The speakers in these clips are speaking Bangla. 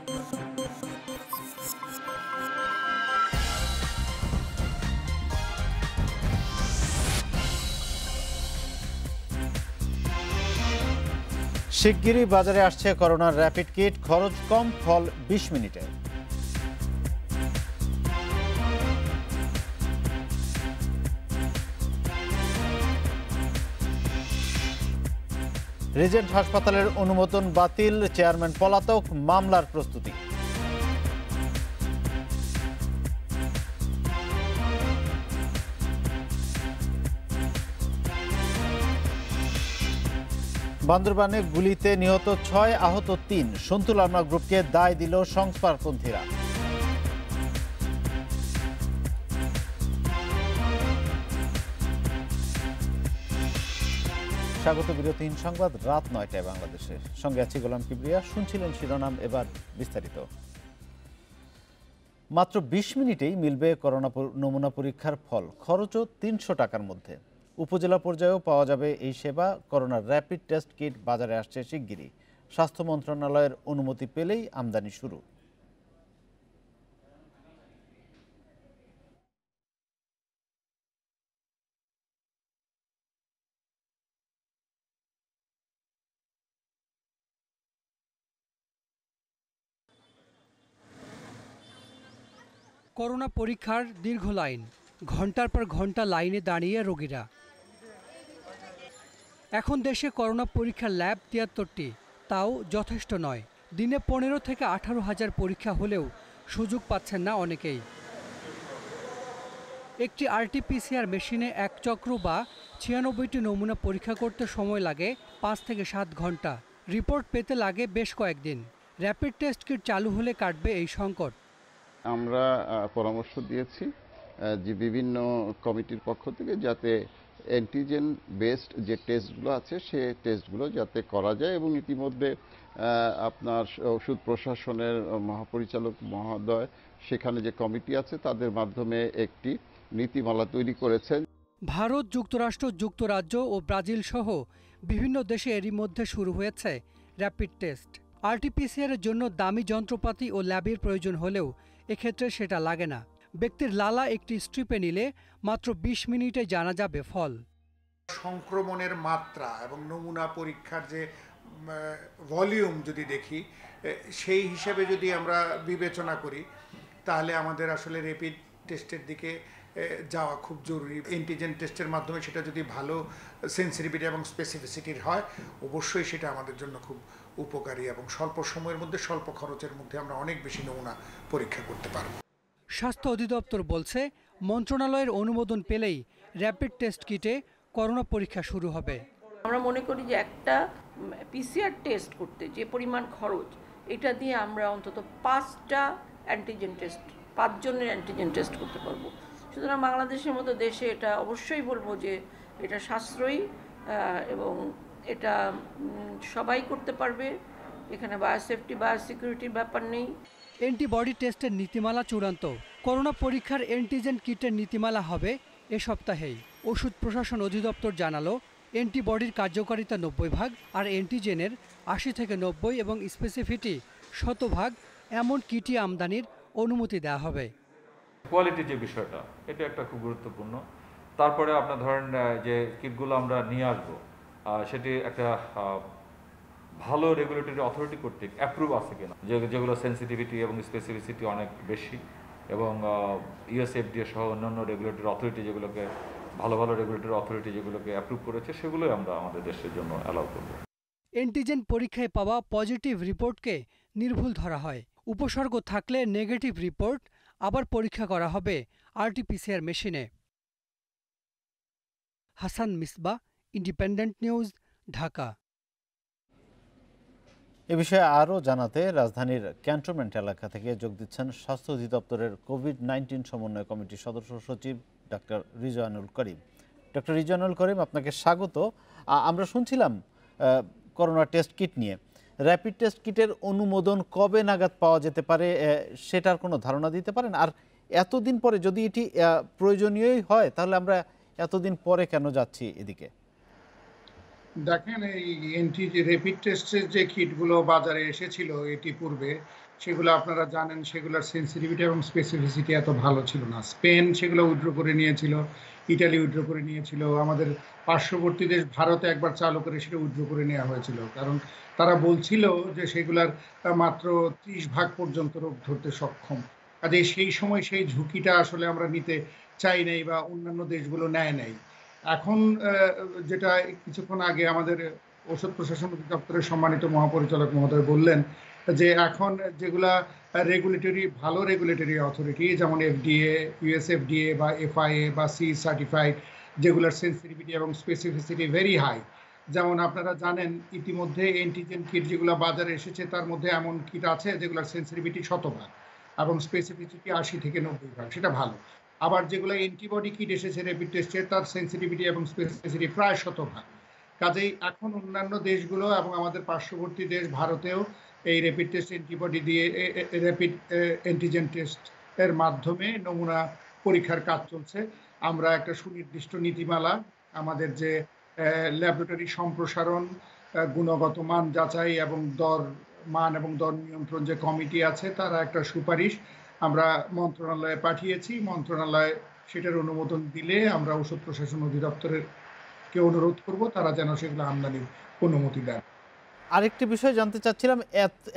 শিগগিরই বাজারে আসছে করোনার র্যাপিড কিট, খরচ কম, ফল 20 মিনিটে। রিজেন্ট হাসপাতালের অনুমোদন বাতিল, চেয়ারম্যান পলাতক, মামলার প্রস্তুতি। বান্দরবানে গুলিতে নিহত 6, আহত 3। সন্তু লার্মা গ্রুপকে দায় দিল সংস্কারপন্থীরা। স্বাগত বিরতিহীন সংবাদ, রাত 9টায় বাংলাদেশের। সঙ্গে আছি গোলাম কিবরিয়া। শুনছিলেন শিরোনাম, এবার বিস্তারিত। মাত্র 20 মিনিটেই মিলবে করোনা নমুনা পরীক্ষার ফল, খরচও 300 টাকার মধ্যে। উপজেলা পর্যায়েও পাওয়া যাবে এই সেবা। করোনার র্যাপিড টেস্ট কিট বাজারে আসছে শিগগিরই। স্বাস্থ্য মন্ত্রণালয়ের অনুমতি পেলেই আমদানি শুরু। করোনা পরীক্ষার দীর্ঘ লাইন, ঘন্টার পর ঘন্টা লাইনে দাঁড়িয়ে রোগীরা। এখন দেশে করোনা পরীক্ষার ল্যাব 73টি, তাও যথেষ্ট নয়। দিনে 15 থেকে 18 হাজার পরীক্ষা হলেও সুযোগ পাচ্ছেন না অনেকেই। একটি RT-PCR মেশিনে এক চক্র বা 96টি নমুনা পরীক্ষা করতে সময় লাগে 5 থেকে 7 ঘন্টা। রিপোর্ট পেতে লাগে বেশ কয়েকদিন। র্যাপিড টেস্ট কিট চালু হলে কাটবে এই সংকট। আমরা পরামর্শ দিয়েছি যে বিভিন্ন কমিটির পক্ষ থেকে যাতে অ্যান্টিজেন বেসড যে টেস্টগুলো আছে সে টেস্টগুলো যাতে করা যায়, এবং ইতিমধ্যে আপনার ওষুধ প্রশাসনের মহাপরিচালক মহোদয় সেখানে যে কমিটি আছে তাদের মাধ্যমে একটি নীতিমালা তৈরি করেছেন। ভারত, যুক্তরাষ্ট্র, যুক্তরাজ্য ও ব্রাজিল সহ বিভিন্ন দেশে এরই মধ্যে শুরু হয়েছে র্যাপিড টেস্ট। RT-PCR এর জন্য দামি যন্ত্রপাতি ও ল্যাবের প্রয়োজন হলেও এক্ষেত্রে সেটা লাগে না। ব্যক্তির লালা একটি স্ট্রিপে নিলে মাত্র 20 মিনিটে জানা যাবে ফল। সংক্রমণের মাত্রা এবং নমুনা পরীক্ষার যে ভলিউম যদি দেখি, সেই হিসেবে যদি আমরা বিবেচনা করি, তাহলে আমাদের আসলে র্যাপিড টেস্টের দিকে যাওয়া খুব জরুরি। অ্যান্টিজেন টেস্টের মাধ্যমে সেটা যদি ভালো সেন্সিটিভিটি এবং স্পেসিফিসিটির হয়, অবশ্যই সেটা আমাদের জন্য খুব উপকারী এবং স্বল্প সময়ের মধ্যে, স্বল্প খরচের মধ্যে আমরা অনেক বেশি নমুনা পরীক্ষা করতে পারব। স্বাস্থ্য অধিদপ্তর বলছে, মন্ত্রণালয়ের অনুমোদন পেলেই র্যাপিড টেস্ট কিটে করোনা পরীক্ষা শুরু হবে। আমরা মনে করি যে একটা PCR টেস্ট করতে যে পরিমাণ খরচ, এটা দিয়ে আমরা অন্তত 5টা অ্যান্টিজেন টেস্ট, 5 জনের অ্যান্টিজেন টেস্ট করতে পারবো। সুতরাং বাংলাদেশের মতো দেশে এটা অবশ্যই বলবো যে এটা সাশ্রয়ী এবং এটা সবাই করতে পারবে। এখানে বায়োসেফটি, বায়োসিকিউরিটির ব্যাপার নেই। অ্যান্টিবডি টেস্টের নীতিমালা চূড়ান্ত। করোনা পরীক্ষার অ্যান্টিজেন কিটের নীতিমালা হবে এ সপ্তাহেই। ওষুধ প্রশাসন অধিদপ্তর জানালো, অ্যান্টিবডির কার্যকারিতা 90%, আর অ্যান্টিজেনের 80 থেকে 90 এবং স্পেসিফিটি 100%, এমন কিটই আমদানির অনুমতি দেওয়া হবে। কোয়ালিটি যে বিষয়টা, এটা একটা খুব গুরুত্বপূর্ণ। তারপরে আপনার ধরেন যে কিটগুলো আমরা নিয়ে আসবো, সেটি একটা ভালো রেগুলেটরি অথরিটি কর্তৃক অ্যাপ্রুভ আছে কিনা, যেগুলো সেন্সিটিভিটি এবং স্পেসিফিসিটি অনেক বেশি, এবং USFDA সহ অন্যান্য রেগুলেটরি অথরিটি যেগুলোকে ভালো রেগুলেটরি অথরিটি যেগুলোকে অ্যাপ্রুভ করেছে, সেগুলোই আমরা আমাদের দেশের জন্য অ্যালাউ করব। অ্যান্টিজেন পরীক্ষায় পাওয়া পজিটিভ রিপোর্টকে নির্ভুল ধরা হয়। উপসর্গ থাকলে নেগেটিভ রিপোর্ট আবার পরীক্ষা করা হবে RT-PCR মেশিনে। Hasan Misbah, Independent News, Dhaka. এ বিষয়ে আরও জানাতে রাজধানীর ক্যান্টনমেন্ট এলাকা থেকে যোগ দিচ্ছেন স্বাস্থ্য অধিদপ্তরের কোভিড-19 সমন্বয় কমিটির সদস্য সচিব ডক্টর রিজওয়ানুল করিম। ডক্টর রিজওয়ানুল করিম, আপনাকে স্বাগত। আমরা শুনছিলাম করোনা টেস্ট কিট নিয়ে। র্যাপিড টেস্ট কিটের অনুমোদন কবে নাগাদ পাওয়া যেতে পারে, সেটার কোনো ধারণা দিতে পারেন? আর এতদিন পরে যদি এটি প্রয়োজনীয়ই হয়, তাহলে আমরা এতদিন পরে কেন যাচ্ছি এদিকে? দেখেন, এই র্যাপিড টেস্টের যে কিটগুলো বাজারে এসেছিল এটি পূর্বে, সেগুলো আপনারা জানেন, সেগুলোর সেন্সিটিভিটি এবং স্পেসিফিসিটি এত ভালো ছিল না। স্পেন সেগুলো উইথড্র করে নিয়েছিল, ইটালি উইথড্র করে নিয়েছিল, আমাদের পার্শ্ববর্তী দেশ ভারতে একবার চালু করে সেটা উইথড্র করে নেওয়া হয়েছিল, কারণ তারা বলছিল যে সেগুলার মাত্র 30 ভাগ পর্যন্ত রোগ ধরতে সক্ষম। কাজে সেই সময় সেই ঝুঁকিটা আসলে আমরা নিতে চাই নাই বা অন্যান্য দেশগুলো নেয় নাই। এখন যেটা কিছুক্ষণ আগে আমাদের ঔষধ প্রশাসন অধিদপ্তরের সম্মানিত মহাপরিচালক মহোদয় বললেন, যে এখন যেগুলা রেগুলেটরি ভালো রেগুলেটরি অথরিটি যেমন এফডিএ, ইউএসএফডিএ বা এফআইএ বা সি সার্টিফাইড, যেগুলোর সেন্সিটিভিটি এবং স্পেসিফিসিটি ভেরি হাই। যেমন আপনারা জানেন ইতিমধ্যে অ্যান্টিজেন কিট যেগুলো বাজারে এসেছে তার মধ্যে এমন কিট আছে যেগুলোর সেন্সিটিভিটি 100 ভাগ এবং স্পেসিফিসিটি 80 থেকে 90 ভাগ, সেটা ভালো। আবার যেগুলো অ্যান্টিবডি কিট এসেছে র্যাপিড টেস্টের, তার সেন্সিটিভিটি এবং স্পেসিফিসিটি প্রায় 100 ভাগ। কাজেই এখন অন্যান্য দেশগুলো এবং আমাদের পার্শ্ববর্তী দেশ ভারতেও এই র্যাপিড টেস্ট অ্যান্টিবডি দিয়ে র্যাপিড অ্যান্টিজেন টেস্ট এর মাধ্যমে নমুনা পরীক্ষার কাজ চলছে। আমরা একটা সুনির্দিষ্ট নীতিমালা, আমাদের যে ল্যাবরেটরি সম্প্রসারণ, গুণগত মান যাচাই এবং মান এবং দর নিয়ন্ত্রণ যে কমিটি আছে, তারা একটা সুপারিশ আমরা মন্ত্রণালয়ে পাঠিয়েছি। মন্ত্রণালয় সেটার অনুমোদন দিলে আমরা ঔষধ প্রশাসন অধিদপ্তরের কে অনুরোধ করব তারা যেন সেগুলো আমদানির অনুমতি দেন। আরেকটি বিষয় জানতে চাচ্ছিলাম,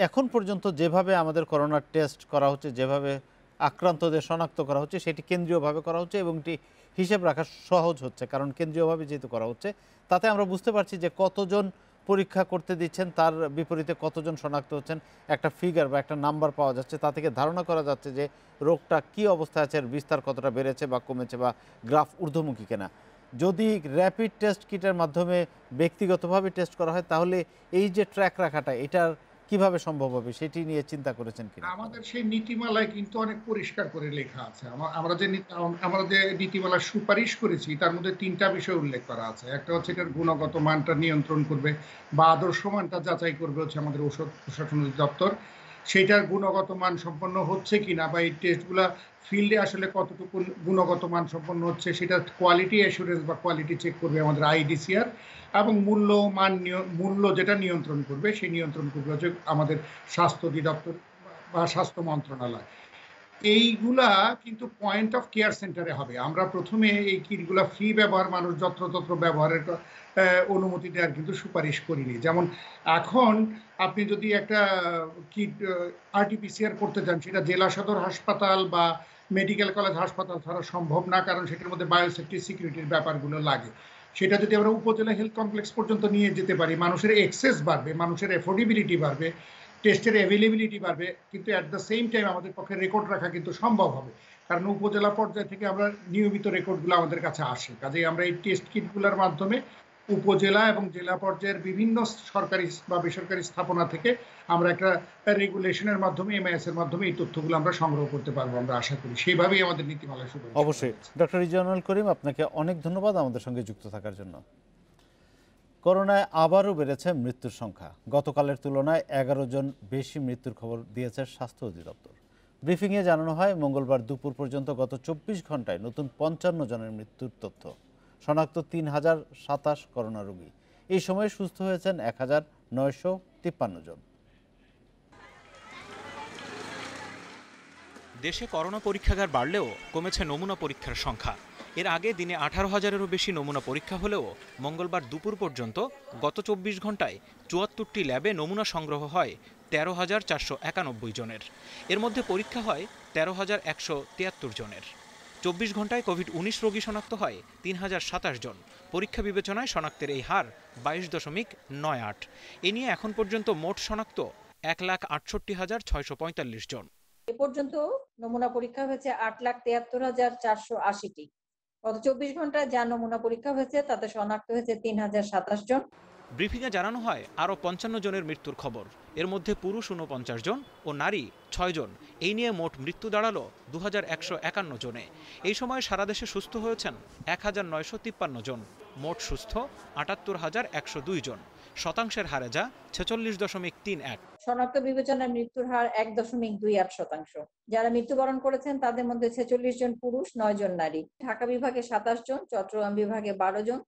এখন পর্যন্ত যেভাবে আমাদের করোনার টেস্ট করা হচ্ছে, যেভাবে আক্রান্তদের শনাক্ত করা হচ্ছে, সেটি কেন্দ্রীয়ভাবে করা হচ্ছে এবং এটি হিসেব রাখা সহজ হচ্ছে, কারণ কেন্দ্রীয়ভাবে যেহেতু করা হচ্ছে তাতে আমরা বুঝতে পারছি যে কতজন পরীক্ষা করতে দিচ্ছেন, তার বিপরীতে কতজন শনাক্ত হচ্ছেন, একটা ফিগার বা একটা নাম্বার পাওয়া যাচ্ছে। তা থেকে ধারণা করা যাচ্ছে যে রোগটা কী অবস্থায় আছে, বিস্তার কতটা বেড়েছে বা কমেছে বা গ্রাফ ঊর্ধ্বমুখী কিনা। যদি র্যাপিড টেস্ট কিটের মাধ্যমে ব্যক্তিগতভাবে টেস্ট করা হয় তাহলে এই যে ট্র্যাক রাখাটা, এটার কিভাবে সম্ভব হবে সেটি নিয়ে চিন্তা করেছেন কিনা? আমাদের সেই নীতিমালায় কিন্তু অনেক পরিষ্কার করে লেখা আছে। আমরা যে নীতিমালার সুপারিশ করেছি তার মধ্যে 3টা বিষয় উল্লেখ করা আছে। একটা হচ্ছে এটার গুণগত মানটা নিয়ন্ত্রণ করবে বা আদর্শ মানটা যাচাই করবে হচ্ছে আমাদের ঔষধ প্রশাসন অধিদপ্তর। সেটার গুণগত মান সম্পন্ন হচ্ছে কিনা বা এই টেস্টগুলা ফিল্ডে আসলে কতটুকু গুণগত মান সম্পন্ন হচ্ছে, সেটা কোয়ালিটি অ্যাসুরেন্স বা কোয়ালিটি চেক করবে আমাদের আইডিসিআর। এবং মূল্য যেটা নিয়ন্ত্রণ করবে, সেই নিয়ন্ত্রণ করবে হচ্ছে আমাদের স্বাস্থ্য অধিদপ্তর বা স্বাস্থ্য মন্ত্রণালয়। এইগুলা কিন্তু পয়েন্ট অফ কেয়ার সেন্টারে হবে। আমরা প্রথমে এই কিটগুলা ফ্রি ব্যবহার, মানুষ যত্রতত্র ব্যবহারের অনুমতি দেওয়ার কিন্তু সুপারিশ করিনি। যেমন এখন আপনি যদি একটা কিট আরটিপিসিআর করতে চান, সেটা জেলা সদর হাসপাতাল বা মেডিকেল কলেজ হাসপাতাল ছাড়া সম্ভব না, কারণ সেটার মধ্যে বায়োসেফটি সিকিউরিটির ব্যাপারগুলো লাগে। সেটা যদি আমরা উপজেলা হেলথ কমপ্লেক্স পর্যন্ত নিয়ে যেতে পারি, মানুষের অ্যাক্সেস বাড়বে, মানুষের অ্যাফোর্ডেবিলিটি বাড়বে, টেস্টের অ্যাভেলেবিলিটি বাড়বে, কিন্তু অ্যাট দ্য সেম টাইম আমাদের পক্ষে রেকর্ড রাখা কিন্তু সম্ভব হবে, কারণ উপজেলা পর্যায় থেকে আমরা নিয়মিত রেকর্ডগুলো আমাদের কাছে আসে। কাজেই আমরা এই টেস্ট কিটগুলোর মাধ্যমে উপজেলা এবং জেলা পর্যায়ের বিভিন্ন সরকারি বা বেসরকারি স্থাপনা থেকে আমরা একটা রেগুলেশনের মাধ্যমে, এমআইএস এর মাধ্যমে এই তথ্যগুলো আমরা সংগ্রহ করতে পারবো, আমরা আশা করি। সেইভাবেই আমাদের নীতিমালা শুরু। অবশ্যই ডক্টর রিজওয়ানুল করিম, আপনাকে অনেক ধন্যবাদ আমাদের সঙ্গে যুক্ত থাকার জন্য। করোনায় আবারও বেড়েছে মৃত্যুর সংখ্যা। গতকালের তুলনায় 11 জন বেশি মৃত্যুর খবর দিয়েছে স্বাস্থ্য অধিদপ্তর। ব্রিফিংয়ে জানানো হয় মঙ্গলবার দুপুর পর্যন্ত গত 24 ঘন্টায় নতুন 55 জনের মৃত্যুর তথ্য। শনাক্ত 3027 করোনা রোগী। এই সময়ে সুস্থ হয়েছেন 1953 জন। দেশে করোনা পরীক্ষাগার বাড়লেও কমেছে নমুনা পরীক্ষার সংখ্যা। এর আগে দিনে 18,000-এরও বেশি নমুনা পরীক্ষা হলেও মঙ্গলবার দুপুর পর্যন্ত গত 24 ঘন্টায় 74টি ল্যাবে নমুনা সংগ্রহ হয় 13,491 জনের। এর মধ্যে পরীক্ষা হয় 13,173 জনের। 24 ঘন্টায় কোভিড-19 রোগী শনাক্ত হয় 3,027 জন। পরীক্ষা বিবেচনায় শনাক্তের এই হার 22.98। এ নিয়ে এখন পর্যন্ত মোট শনাক্ত 1,68,645 জন। এ পর্যন্ত নমুনা পরীক্ষা হয়েছে 8,73,480টি। গত 24 ঘন্টায় যা নমুনা পরীক্ষা হয়েছে তাতে শনাক্ত হয়েছে 3,027 জন। ব্রিফিংয়ে জানানো হয় আরও 55 জনের মৃত্যুর খবর। এর মধ্যে পুরুষ 49 জন ও নারী 6 জন। এই নিয়ে মোট মৃত্যু দাঁড়ালো 2,151 জনে। এই সময় সারা দেশে সুস্থ হয়েছেন 1,953 জন। মোট সুস্থ 78,102 জন। শতাংশের হারে যা 46.31। শনাক্ত বিবেচনায় মৃত্যুর হার 1.28%। যারা মৃত্যুবরণ করেছেন তাদের মধ্যে 46 জন পুরুষ, 9 জন নারী। ঢাকা বিভাগে 27 জন, চট্টগ্রাম বিভাগে 12 জন,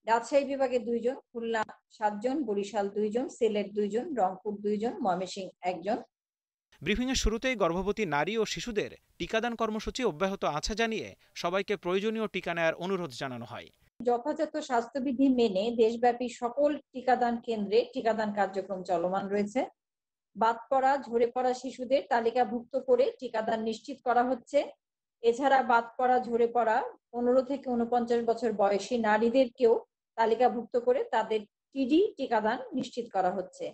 রাজশাহী বিভাগে 2 জন, খুলনা 7 জন, বরিশাল 2 জন, সিলেট 2 জন, রংপুর 2 জন, ময়মনসিংহ 1 জন। ব্রিফিংয়ের শুরুতেই গর্ভবতী নারী ও শিশুদের টিকাদান কর্মসূচি অব্যাহত আছে জানিয়ে সবাইকে প্রয়োজনীয় টিকা নেয়ার অনুরোধ জানানো হয়। যথাযথ স্বাস্থ্যবিধি মেনে দেশব্যাপী সকল টিকাদান কেন্দ্রে টিকাদান কার্যক্রম চলমান রয়েছে। বাদ পড়া ঝরে পড়া শিশুদের তালিকাভুক্ত করে টিকাদান নিশ্চিত করা হচ্ছে। এছাড়া বাদ পড়া ঝরে পড়া 15 থেকে 49 বছর বয়সী নারীদেরকেও তালিকাভুক্ত করে তাদের টিডি টিকাদান নিশ্চিত করা হচ্ছে।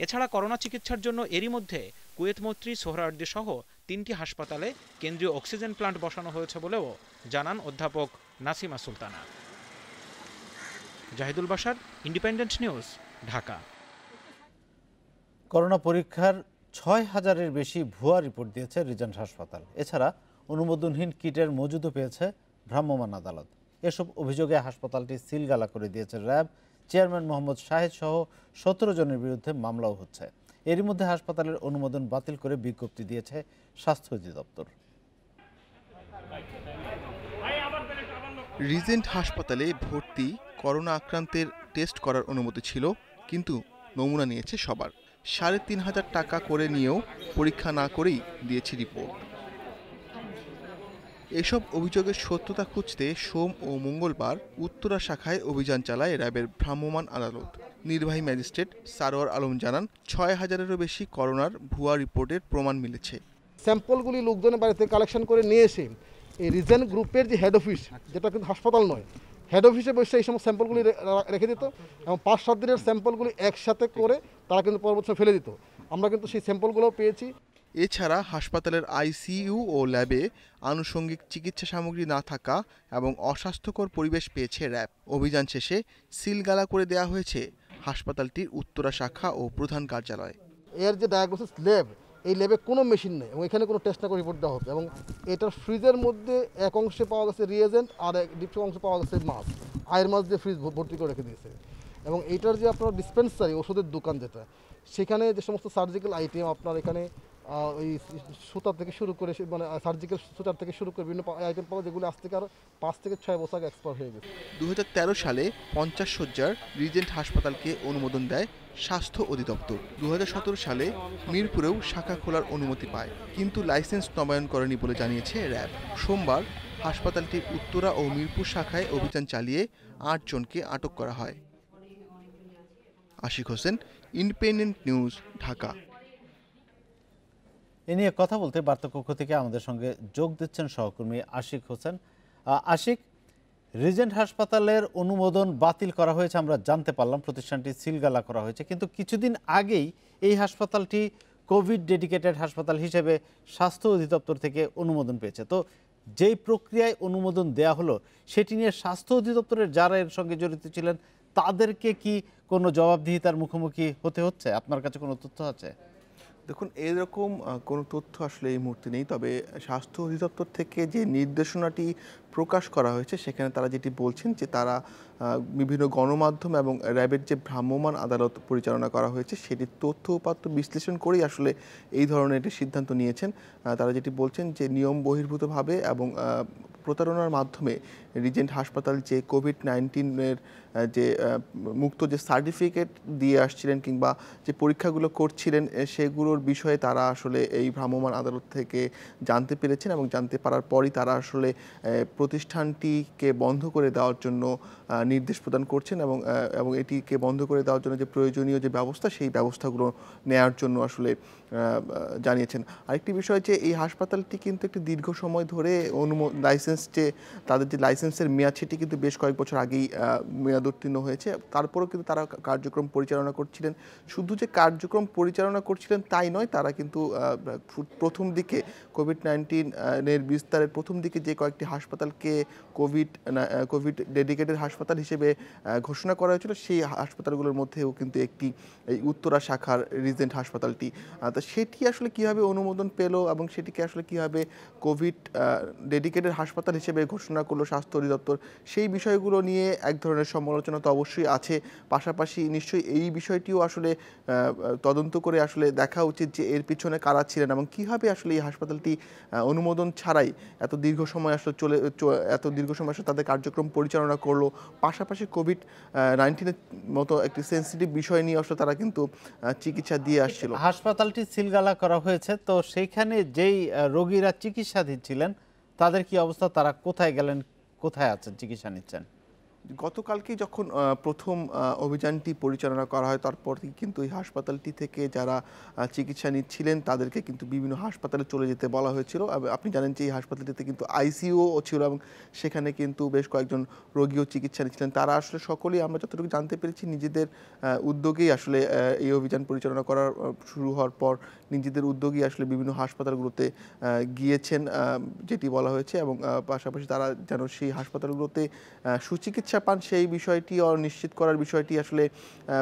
এছাড়া করোনা চিকিৎসার জন্য এরই মধ্যে কুয়েত মৈত্রী, সোহরাওয়ার্দী সহ 3টি হাসপাতালে কেন্দ্রীয় অক্সিজেন প্লান্ট বসানো হয়েছে বলেও জানান অধ্যাপক Nasima Sultana. Zahidul Bashar, Independent News, Dhaka. Corona পরীক্ষার ৬,০০০-এর বেশি ভুয়া রিপোর্ট দিয়েছে রিজেন্ট হাসপাতাল। এছাড়া অনুমোদনহীন কিটের মজুদও পেয়েছে ভ্রাম্যমাণ আদালত। এসব অভিযোগে হাসপাতালটি সিলগালা করে দিয়েছে র্যাব। চেয়ারম্যান মোহাম্মদ শাহেদ সহ ১৭ জনের বিরুদ্ধে মামলাও হচ্ছে। এরই মধ্যে হাসপাতালের অনুমোদন বাতিল করে বিজ্ঞপ্তি দিয়েছে স্বাস্থ্য অধিদপ্তর। রিজেন্ট হাসপাতালে ভর্তি করোনা আক্রান্তের টেস্ট করার অনুমতি ছিল, কিন্তু নমুনা নিয়েছে সবার। ৩,৫০০ টাকা করে নিয়েও পরীক্ষা না করেই দিয়েছে রিপোর্ট। এসব অভিযোগের সত্যতা খুঁজতে সোম ও মঙ্গলবার উত্তরা শাখায় অভিযান চালায় র্যাবের ভ্রাম্যমাণ আদালত। নির্বাহী ম্যাজিস্ট্রেট সারোয়ার আলম জানান, ৬,০০০-এরও বেশি করোনার ভুয়া রিপোর্টের প্রমাণ মিলেছে। স্যাম্পলগুলি লোকজনের বাড়িতে কালেকশন করে নিয়ে এসে এই রিজেন্ট গ্রুপের যে হেড অফিস, যেটা কিন্তু হাসপাতাল নয়, হেড অফিসে বসে এই সমস্ত স্যাম্পলগুলি রেখে দিত এবং ৫-৭ দিনের স্যাম্পলগুলি একসাথে করে তারা কিন্তু পরবর্তী ফেলে দিত। আমরা কিন্তু সেই স্যাম্পলগুলোও পেয়েছি। এছাড়া হাসপাতালের আইসিইউ ও ল্যাবে আনুষঙ্গিক চিকিৎসা সামগ্রী না থাকা এবং অস্বাস্থ্যকর পরিবেশ পেয়েছে র্যাব। অভিযান শেষে সিলগালা করে দেওয়া হয়েছে হাসপাতালটির উত্তরা শাখা ও প্রধান কার্যালয়। এর যে ডায়াগনোসিস ল্যাব, এই ল্যাবে কোনো মেশিন নেই এবং এখানে কোনো টেস্ট না করে রিপোর্ট দেওয়া হতো এবং এটার ফ্রিজের মধ্যে এক অংশে পাওয়া গেছে রিয়েজেন্ট আর দ্বিতীয় অংশে পাওয়া গেছে মাছ, আয়ের মাছ দিয়ে ফ্রিজ ভর্তি করে রেখে দিয়েছে। এবং এইটার যে আপনার ডিসপেন্সারি, ওষুধের দোকান যেটা, সেখানে যে সমস্ত সার্জিক্যাল আইটেম আপনার এখানে ওই সুতার থেকে শুরু করে মানে সার্জিক্যাল সুতার থেকে শুরু করে বিভিন্ন আইটেম পাওয়া, যেগুলো আজ থেকে আরও ৫ থেকে ৬ বছর আগে এক্সপায়ার হয়ে গেছে। ২০১৩ সালে ৫০ শয্যার রিজেন্ট হাসপাতালকে অনুমোদন দেয় স্বাস্থ্য অধিদপ্তর। ২০১৭ সালে মিরপুরেও শাখা খোলার অনুমতি পায়, কিন্তু লাইসেন্স নবায়ন করেনি বলে জানিয়েছে র্যাব। সোমবার হাসপাতালটির উত্তরা ও মিরপুর শাখায় অভিযান চালিয়ে ৮ জনকে আটক করা হয়। Ashiq Hossain, Independent News, Dhaka. এ নিয়ে কথা বলতে বার্তাকক্ষ থেকে আমাদের সঙ্গে যোগ দিচ্ছেন সহকর্মী আশিক হোসেন। আশিক, রিজেন্ট হাসপাতালের অনুমোদন বাতিল করা হয়েছে আমরা জানতে পারলাম, প্রতিষ্ঠানটি সিলগালা করা হয়েছে, কিন্তু কিছুদিন আগেই এই হাসপাতালটি কোভিড ডেডিকেটেড হাসপাতাল হিসেবে স্বাস্থ্য অধিদপ্তর থেকে অনুমোদন পেয়েছে। তো যেই প্রক্রিয়ায় অনুমোদন দেয়া হলো সেটি নিয়ে স্বাস্থ্য অধিদপ্তরের যারা এর সঙ্গে জড়িত ছিলেন তাদেরকে কি কোনো জবাবদিহিতার মুখোমুখি হতে হচ্ছে? আপনার কাছে কোনো তথ্য আছে? দেখুন, এরকম কোনো তথ্য আসলে এই মুহূর্তে নেই, তবে স্বাস্থ্য অধিদপ্তর থেকে যে নির্দেশনাটি প্রকাশ করা হয়েছে সেখানে তারা যেটি বলছেন যে তারা বিভিন্ন গণমাধ্যম এবং র্যাবের যে ভ্রাম্যমাণ আদালত পরিচালনা করা হয়েছে সেটির তথ্য উপাত্ত বিশ্লেষণ করেই আসলে এই ধরনের একটি সিদ্ধান্ত নিয়েছেন। তারা যেটি বলছেন যে নিয়ম বহির্ভূতভাবে এবং প্রতারণার মাধ্যমে রিজেন্ট হাসপাতাল যে কোভিড-19-এর যে মুক্ত যে সার্টিফিকেট দিয়ে আসছিলেন কিংবা যে পরীক্ষাগুলো করছিলেন সেগুলোর বিষয়ে তারা আসলে এই ভ্রাম্যমাণ আদালত থেকে জানতে পেরেছেন এবং জানতে পারার পরই তারা আসলে প্রতিষ্ঠানটিকে বন্ধ করে দেওয়ার জন্য নির্দেশ প্রদান করছেন এবং এটিকে বন্ধ করে দেওয়ার জন্য যে প্রয়োজনীয় যে ব্যবস্থা সেই ব্যবস্থাগুলো নেওয়ার জন্য আসলে জানিয়েছেন। আরেকটি বিষয় যে এই হাসপাতালটি কিন্তু একটি দীর্ঘ সময় ধরে লাইসেন্স যে তাদের যে লাইসেন্সের মেয়াদ সেটি কিন্তু বেশ কয়েক বছর আগেই মেয়াদ উত্তীর্ণ হয়েছে, তারপরেও কিন্তু তারা কার্যক্রম পরিচালনা করছিলেন। শুধু যে কার্যক্রম পরিচালনা করছিলেন তাই নয়, তারা কিন্তু প্রথম দিকে কোভিড-19-এর বিস্তারের প্রথম দিকে যে কয়েকটি হাসপাতালকে কোভিড ডেডিকেটেড হাসপাতাল হিসেবে ঘোষণা করা হয়েছিল সেই হাসপাতালগুলোর মধ্যেও কিন্তু একটি এই উত্তরা শাখার রিজেন্ট হাসপাতালটি। তো সেটি আসলে কীভাবে অনুমোদন পেল এবং সেটিকে আসলে কীভাবে কোভিড ডেডিকেটেড হাসপাতাল হাসপাতাল হিসেবে ঘোষণা করলো স্বাস্থ্য অধিদপ্তর, সেই বিষয়গুলো নিয়ে এক ধরনের সমালোচনা তো অবশ্যই আছে। পাশাপাশি নিশ্চয়ই এই বিষয়টিও আসলে তদন্ত করে আসলে দেখা উচিত যে এর পিছনে কারা ছিলেন এবং কীভাবে আসলে এই হাসপাতালটি অনুমোদন ছাড়াই এত দীর্ঘ সময় আসলে আসলে তাদের কার্যক্রম পরিচালনা করলো। পাশাপাশি কোভিড-19 মতো একটি সেন্সিটিভ বিষয় নিয়ে আসলে তারা কিন্তু চিকিৎসা দিয়ে আসছিল। হাসপাতালটি সিলগালা করা হয়েছে, তো সেইখানে যেই রোগীরা চিকিৎসাধীন ছিলেন তাদের কি অবস্থা, তারা কোথায় গেলেন, কোথায় আছেন, চিকিৎসা নিচ্ছেন? গতকালকেই যখন প্রথম অভিযানটি পরিচালনা করা হয় তারপর থেকে কিন্তু এই হাসপাতালটি থেকে যারা চিকিৎসা নিচ্ছিলেন তাদেরকে কিন্তু বিভিন্ন হাসপাতালে চলে যেতে বলা হয়েছিল। আপনি জানেন যে এই হাসপাতালটিতে কিন্তু আইসিইউও ছিল এবং সেখানে কিন্তু বেশ কয়েকজন রোগীও চিকিৎসা নিচ্ছিলেন। তারা আসলে সকলেই, আমরা যতটুকু জানতে পেরেছি, নিজেদের উদ্যোগেই আসলে এই অভিযান পরিচালনা করার শুরু হওয়ার পর নিজেদের উদ্যোগেই আসলে বিভিন্ন হাসপাতালগুলোতে গিয়েছেন যেটি বলা হয়েছে, এবং পাশাপাশি তারা যেন সেই হাসপাতালগুলোতে সুচিকিৎসা পান সেই বিষয়টি নিশ্চিত করার বিষয়টি আসলে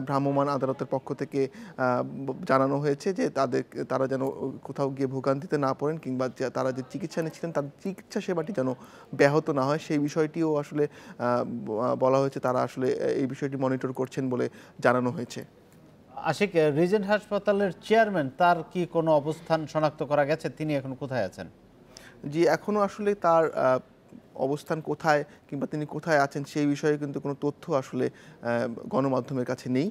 ভ্রাম্যমাণ আদালতের পক্ষ থেকে জানানো হয়েছে যে তারা যেন কোথাও গিয়ে ভোগান্তিতে না পড়েন, কিংবা তারা যে চিকিৎসা নিচ্ছিলেন তাদের চিকিৎসা সেবাটি যেন ব্যাহত না হয় সেই বিষয়টিও আসলে বলা হয়েছে। তারা আসলে এই বিষয়টি মনিটর করছেন বলে জানানো হয়েছে। আশিক, রিজেন্ট হাসপাতালের চেয়ারম্যান, তার কি কোনো অবস্থান শনাক্ত করা গেছে? তিনি এখন কোথায় আছেন? জি, এখনও আসলে তার অবস্থান কোথায় কিংবা তিনি কোথায় আছেন সেই বিষয়ে কিন্তু কোনো তথ্য আসলে গণমাধ্যমের কাছে নেই।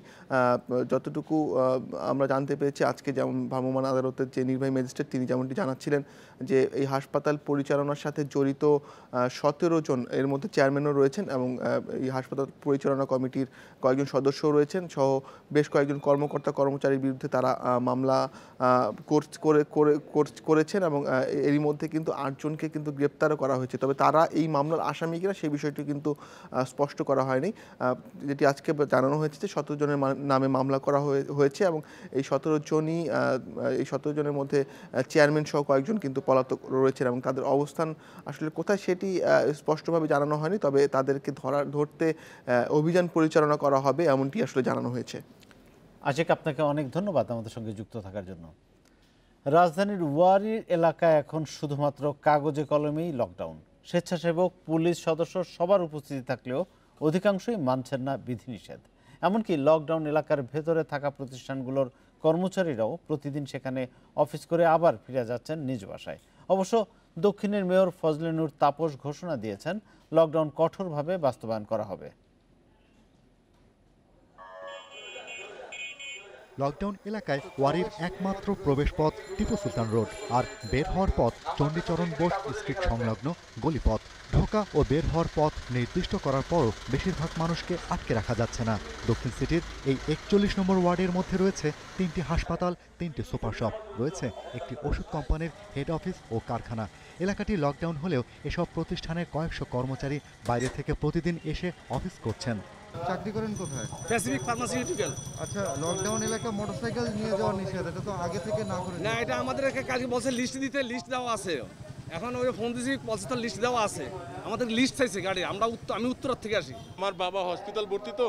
যতটুকু আমরা জানতে পেরেছি, আজকে যেমন ভ্রাম্যমাণ আদালতের যে নির্বাহী ম্যাজিস্ট্রেট তিনি যেমনটি জানাচ্ছিলেন যে এই হাসপাতাল পরিচালনার সাথে জড়িত 17 জন, এর মধ্যে চেয়ারম্যানও রয়েছেন এবং এই হাসপাতাল পরিচালনা কমিটির কয়েকজন সদস্যও রয়েছেন সহ বেশ কয়েকজন কর্মকর্তা কর্মচারীর বিরুদ্ধে তারা মামলা করেছেন এবং এরই মধ্যে কিন্তু 8 জনকে কিন্তু গ্রেপ্তারও করা হয়েছে। তবে তারা এই মামলার আসামি কিনা সেই বিষয়টি কিন্তু স্পষ্ট করা হয়নি। যেটি আজকে জানানো হয়েছে যে 17 জনের নামে মামলা করা হয়েছে এবং এই 17 জনের মধ্যে চেয়ারম্যান সহ কয়েকজন কিন্তু পলাতক রয়েছেন এবং তাদের অবস্থান আসলে কোথায় সেটি স্পষ্টভাবে জানানো হয়নি। তবে তাদেরকে ধরতে অভিযান পরিচালনা করা হবে এমনটি আসলে জানানো হয়েছে। আশিক, আপনাকে অনেক ধন্যবাদ আমাদের সঙ্গে যুক্ত থাকার জন্য। রাজধানীর ওয়ারী এলাকায় এখন শুধুমাত্র কাগজে কলমেই লকডাউন। স্বেচ্ছাসেবক, পুলিশ সদস্য সবার উপস্থিতি থাকলেও অধিকাংশই মানছেন না বিধিনিষেধ। এমনকি লকডাউন এলাকার ভেতরে থাকা প্রতিষ্ঠানগুলোর কর্মচারীরাও প্রতিদিন সেখানে অফিস করে আবার ফিরে যাচ্ছেন নিজ বাসায়। অবশ্য দক্ষিণের মেয়র ফজলে নূর তাপস ঘোষণা দিয়েছেন লকডাউন কঠোরভাবে বাস্তবায়ন করা হবে। লকডাউন এলাকায় ওয়ারীর একমাত্র প্রবেশপথ টিপু সুলতান রোড, আর বের হওয়ার পথ চণ্ডীচরণ বোস স্ট্রিট সংলগ্ন গলিপথ। ঢোকা ও বের হওয়ার পথ নির্দিষ্ট করার পরও বেশিরভাগ মানুষকে আটকে রাখা যাচ্ছে না। দক্ষিণ সিটির এই 41 নম্বর ওয়ার্ডের মধ্যে রয়েছে 3টি হাসপাতাল, 3টি সুপার শপ, রয়েছে একটি ওষুধ কোম্পানির হেড অফিস ও কারখানা। এলাকাটি লকডাউন হলেও এসব প্রতিষ্ঠানের কয়েকশো কর্মচারী বাইরে থেকে প্রতিদিন এসে অফিস করছেন। চাকরি করেন কোথায়? Pacific pharmaceutical. আচ্ছা, লকডাউন এলাকা মোটরসাইকেল নিয়ে যাওয়া নিষেধ, এটা তো আগে থেকে না করে? না, এটা আমাদের কালকে বলছে লিস্ট দিতে, লিস্ট দেওয়া আছে। এখন ওই ফোন দিয়েছি, বলছে তো লিস্ট দেওয়া আছে। আমাদের লিস্ট চাইছে গাড়ি, আমি উত্তরার থেকে আসি। আমার বাবা হসপিটাল ভর্তি, তো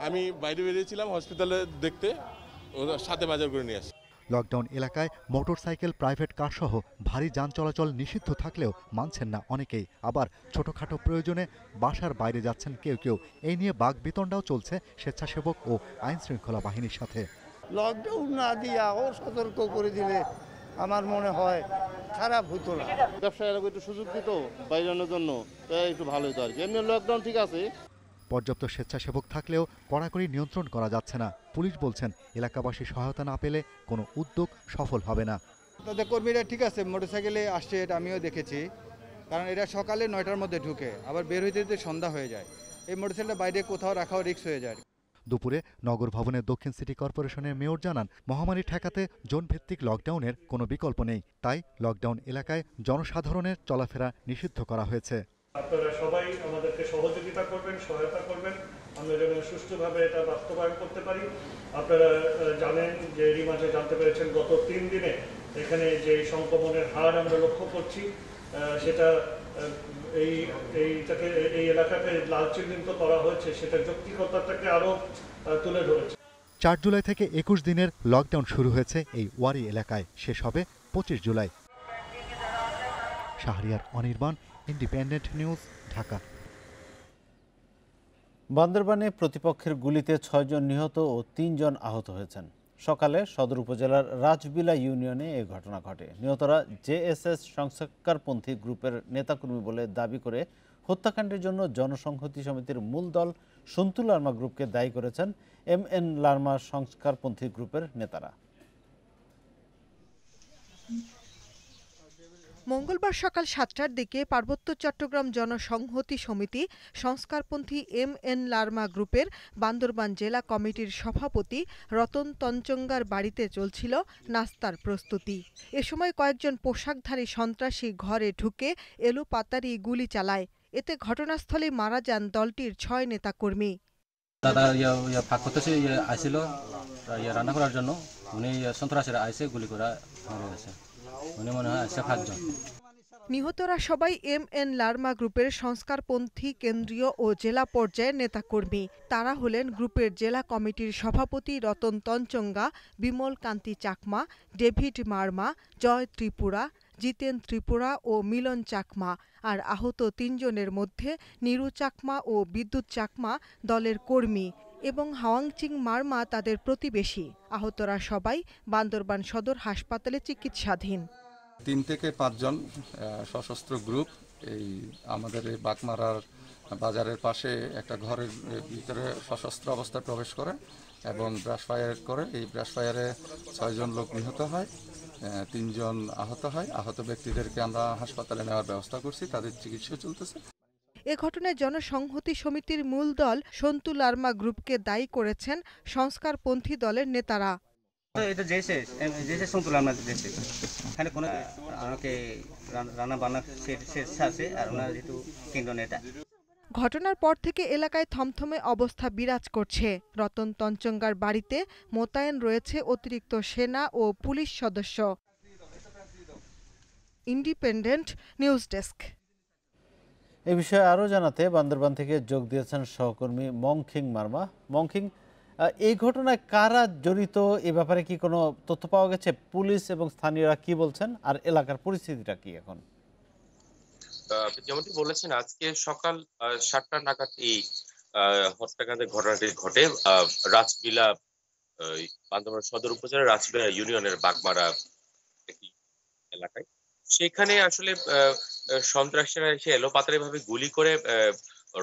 আমি বাইরে বেরিয়েছিলাম হসপিটালে দেখতে, ওর সাথে বাজার করে নিয়ে আসি। লকডাউন এলাকায় মোটরসাইকেল, প্রাইভেট কার সহ ভারী যান চলাচল নিষিদ্ধ থাকলেও মানছেন না অনেকেই। আবার ছোটখাটো প্রয়োজনে বাসার বাইরে যাচ্ছেন কেউ কেউ। এই নিয়ে বাকবিতণ্ডাও চলছে স্বেচ্ছাসেবক ও আইন শৃঙ্খলা বাহিনীর সাথে। লকডাউন না দিয়া ও সতর্ক করে দিলে আমার মনে হয় খারাপ হতো না। ব্যবসায়ীরা একটু সুযোগ দিত বাইরানোর জন্য, একটু ভালো হতো আর কি। এমনি লকডাউন ঠিক আছে। পর্যাপ্ত স্বেচ্ছাসেবক থাকলেও কড়াকড়ি নিয়ন্ত্রণ করা যাচ্ছে না। পুলিশ বলছেন এলাকাবাসী সহায়তা না পেলে কোনো উদ্যোগ সফল হবে না। তাদের কর্মীরা ঠিক আছে, মোটরসাইকেলে আসছে, এটা আমিও দেখেছি। কারণ এরা সকালে 9টার মধ্যে ঢুকে, আবার বের হইতে হইতে সন্ধ্যা হয়ে যায়। এই মোটরসাইকেলটা বাইরে কোথাও রাখাও রিস্ক হয়ে যায়। দুপুরে নগর ভবনের দক্ষিণ সিটি কর্পোরেশনের মেয়র জানান, মহামারী ঠেকাতে জোনভিত্তিক লকডাউনের কোনো বিকল্প নেই। তাই লকডাউন এলাকায় জনসাধারণের চলাফেরা নিষিদ্ধ করা হয়েছে। আপনারা সবাই আমাদেরকে সহযোগিতা করবেন, সহায়তা করবেন, আমরা যেন সুষ্ঠুভাবে এটা বাস্তবায়ন করতে পারি। আপনারা জানেন যে এরই মাঝে জানতে পেরেছেন গত 3 দিনে এখানে যে সংক্রমণের হার আমরা লক্ষ্য করছি, সেটা এই এলাকাকে লাল চিহ্নিত করা হয়েছে, সেটা যৌক্তিকতাটাকে আরো তুলে ধরেছে। 4 জুলাই থেকে 21 দিনের লকডাউন শুরু হয়েছে এই ওয়ারী এলাকায়, শেষ হবে 25 July. Shahriar Anirban, Independent News, Dhaka. বান্দরবানে প্রতিপক্ষের গুলিতে 6 জন নিহত ও 3 জন আহত হয়েছেন। সকালে সদর উপজেলার রাজবিলা ইউনিয়নে এই ঘটনা ঘটে। নিহতরা জেএসএস সংস্কারপন্থী গ্রুপের নেতাকর্মী বলে দাবি করে হত্যাকাণ্ডের জন্য জনসংহতি সমিতির মূল দল সন্তু লার্মা গ্রুপকে দায়ী করেছেন MN লার্মা সংস্কারপন্থী গ্রুপের নেতারা। মঙ্গলবার সকাল 7টার দিকে পার্বত্য চট্টগ্রাম জনসংহতি সমিতি সংস্কারপন্থী MN লার্মা গ্রুপের বান্দরবান জেলা কমিটির সভাপতি রতন তঞ্চঙ্গার বাড়িতে চলছিল নাস্তার প্রস্তুতি। এ সময় কয়েকজন পোশাকধারী সন্ত্রাসী ঘরে ঢুকে এলোপাতাড়ি গুলি চালায়। এতে ঘটনাস্থলে মারা যান দলটির 6 নেতাকর্মী। দাদা ফাঁক করতেছে আইছিল রান্না করার জন্য, উনি সন্ত্রাসীরা আইসে গুলি করে মারা গেছে। উনি মনে হয় আইসে 5 জন। নিহতরা সবাই MN লার্মা গ্রুপের সংস্কারপন্থী কেন্দ্রীয় ও জেলা পর্যায়ের নেতাকর্মী। তারা হলেন গ্রুপের জেলা কমিটির সভাপতি রতন তঞ্চঙ্গা, বিমল কান্তি চাকমা, ডেভিড মার্মা, জয় ত্রিপুরা, জিতেন ত্রিপুরা ও মিলন চাকমা। আর আহত 3 জনের মধ্যে নিরু চাকমা ও বিদ্যুৎ চাকমা দলের কর্মী এবং হাওয়াংচিং মার্মা তাদের প্রতিবেশী। আহতরা সবাই বান্দরবান সদর হাসপাতালে চিকিৎসাধীন। 3 থেকে 5 জন সশস্ত্র গ্রুপ এই আমাদের এই বাগমারার বাজারের পাশে একটা ঘরের ভিতরে সশস্ত্র অবস্থায় প্রবেশ করে এবং ব্রাশ ফায়ার করে। এই ব্রাশ ফায়ারে 6 জন লোক নিহত হয়, 3 জন আহত হয়। আহত ব্যক্তিদেরকে আমরা হাসপাতালে নেওয়ার ব্যবস্থা করছি, তাদের চিকিৎসা চলতেছে। এ ঘটনায় জনসংহতি সমিতির মূল দল সন্তু লার্মা গ্রুপকে দায়ী করেছেন সংস্কারপন্থী দলের নেতারা। এটা জেসে সন্তু লার্মা এখানে কোনো আমাকে রান্না বান্না আছে আর ওনার যেহেতু কেন্দ্র নেতা। ঘটনার পর থেকে এলাকায় থমথমে অবস্থা বিরাজ করছে। রতন তঞ্চঙ্গার বাড়িতে মোতায়েন রয়েছে অতিরিক্ত সেনা ও পুলিশ সদস্য। Independent News desk. এই বিষয়ে আরও জানাতে বান্দরবান থেকে যোগ দিয়েছেন সহকর্মী মংখিং মার্মা। মংখিং, এই ঘটনায় কারা জড়িত এ ব্যাপারে কি কোনো তথ্য পাওয়া গেছে? পুলিশ এবং স্থানীয়রা কি বলছেন আর এলাকার পরিস্থিতিটা কি এখন? যেমনটি বলেছেন, আজকে সকাল 7টা নাগাদ এই হত্যাকাণ্ডের ঘটনাটি ঘটে রাজবিলা বান্দরবান সদর উপজেলার রাজবিলা ইউনিয়নের বাগমারা একটি এলাকায়। সেখানে আসলে সন্ত্রাসীরা এসে এলোপাতাড়ি ভাবে গুলি করে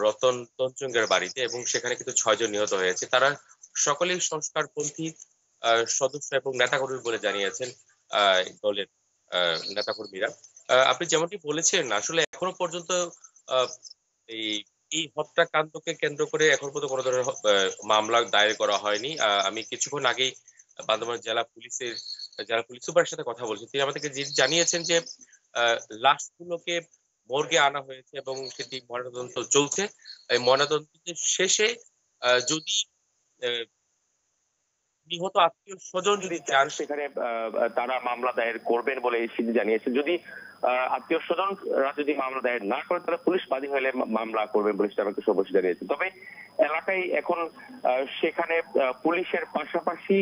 রতন তঞ্চঙ্গের বাড়িতে, এবং সেখানে কিন্তু 6 জন নিহত হয়েছে। তারা সকলেই সংস্কারপন্থী সদস্য এবং নেতাকর্মী বলে জানিয়েছেন দলের নেতাকর্মীরা। আপনি যেমনটি বলেছেন, আসলে এখনো পর্যন্ত এই হত্যাকাণ্ডকে কেন্দ্র করে এখন পর্যন্ত কোনো ধরনের মামলা দায়ের করা হয়নি। আমি কিছুক্ষণ আগেই বান্দরবান জেলা পুলিশ সুপারের সাথে কথা বলছি। তিনি আমাদেরকে জানিয়েছেন যে লাশগুলোকে মর্গে আনা হয়েছে এবং সেটি ময়নাতদন্ত চলছে। এই ময়নাতদন্তের শেষে যদি নিহত আত্মীয় স্বজন যদি চান, সেখানে তারা মামলা দায়ের করবেন বলে জানিয়েছে। যদি আত্মীয় স্বজনরা যদি মামলা দায়ের না করে, তারা পুলিশ বাদী হলে মামলা করবে বলে সেটা আমাকে সবশেষ জানিয়েছে। তবে এলাকায় এখন সেখানে পুলিশের পাশাপাশি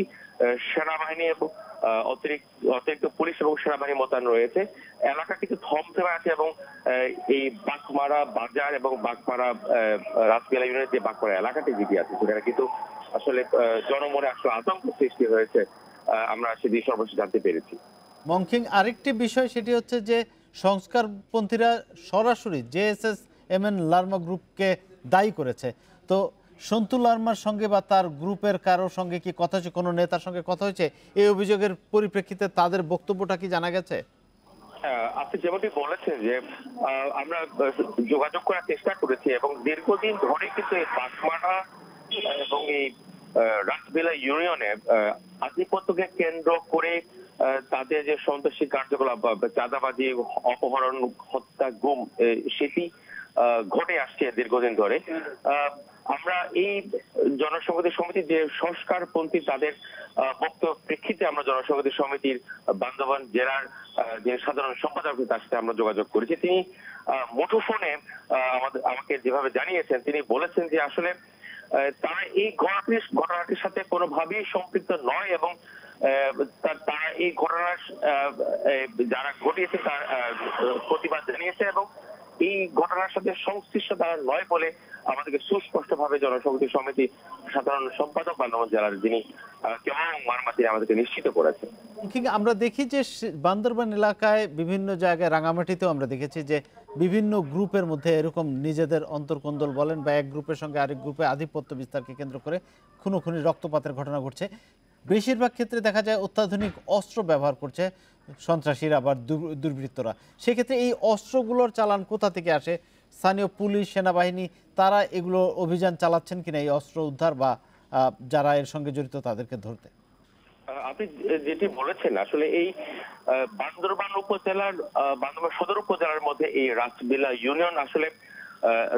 সেনাবাহিনী এবং অতিরিক্ত পুলিশ এবং সেনাবাহিনী মোতায়েন রয়েছে। এলাকা কিন্তু থমথমে আছে এবং এই বাগমারা বাজার এবং বাগমারা রাজবিলা ইউনিয়নের যে বাগমারা এলাকাটি যেটি আছে, সেখানে কিন্তু আসলে জনমনে আসলে আতঙ্ক সৃষ্টি হয়েছে, আমরা সেটি সর্বশেষ জানতে পেরেছি। মংখিং, আরেকটি বিষয় সেটি হচ্ছে যে সংস্কারপন্থীরা সরাসরি জেএসএস MN লার্মা গ্রুপকে দায়ী করেছে। তো সন্তু লার্মার সঙ্গে বা তার গ্রুপের কারোর সঙ্গে কি কথা হয়েছে, কোনো নেতার সঙ্গে কথা হয়েছে? এই অভিযোগের পরিপ্রেক্ষিতে তাদের বক্তব্যটা কি জানা গেছে? আপনি যেমনটি বলেছেন যে আমরা যোগাযোগ করার চেষ্টা করেছি এবং দীর্ঘদিন ধরে কিন্তু এই বাগমারা এবং এই রাজবিলা ইউনিয়নে আধিপত্যকে কেন্দ্র করে তাদের যে সন্ত্রাসী কার্যকলাপ, চাঁদাবাজি, অপহরণ, হত্যা, গুম, সেটি ঘটে আসছে দীর্ঘদিন ধরে। আমরা এই জনসংহতি সমিতির যে সংস্কারপন্থী তাদের বক্তব্য প্রেক্ষিতে আমরা জনসংহতি সমিতির বান্দরবান জেলার যে সাধারণ সম্পাদক, তার সাথে আমরা যোগাযোগ করেছি। তিনি মুঠোফোনে আমাকে যেভাবে জানিয়েছেন, তিনি বলেছেন যে আসলে তারা এই ঘটনাটির সাথে কোনোভাবেই সম্পৃক্ত নয় এবং তারা এই ঘটনার যারা ঘটিয়েছে তার প্রতিবাদ জানিয়েছে এবং এই ঘটনার সাথে সংশ্লিষ্ট তারা নয় বলে আমাদেরকে সুস্পষ্টভাবে জনশক্তি সমিতি সাধারণ সম্পাদক বান্দরবান জেলার যিনি কেমন মারমাতি আমাদেরকে নিশ্চিত করেছেন। আমরা দেখি যে বান্দরবান এলাকায় বিভিন্ন জায়গায় রাঙামাটিতেও আমরা দেখেছি যে বিভিন্ন গ্রুপের মধ্যে এরকম নিজেদের অন্তর্কন্দল বলেন বা এক গ্রুপের সঙ্গে আরেক গ্রুপে আধিপত্য বিস্তারকে কেন্দ্র করে খুনোখুনি রক্তপাতের ঘটনা ঘটছে। বেশিরভাগ ক্ষেত্রে দেখা যায় অত্যাধুনিক অস্ত্র ব্যবহার করছে সন্ত্রাসীরা আবার দুর্বৃত্তরা। সেক্ষেত্রে এই অস্ত্রগুলোর চালান কোথা থেকে আসে? স্থানীয় পুলিশ সেনাবাহিনী তারা এগুলো অভিযান চালাচ্ছেন কিনা এই অস্ত্র উদ্ধার বা যারা এর সঙ্গে জড়িত তাদেরকে ধরতে? আপনি যেটি বলেছেন আসলে এই বান্দরবান উপজেলার বান্দরবান সদর উপজেলার মধ্যে এই রাসবিলা ইউনিয়ন আসলে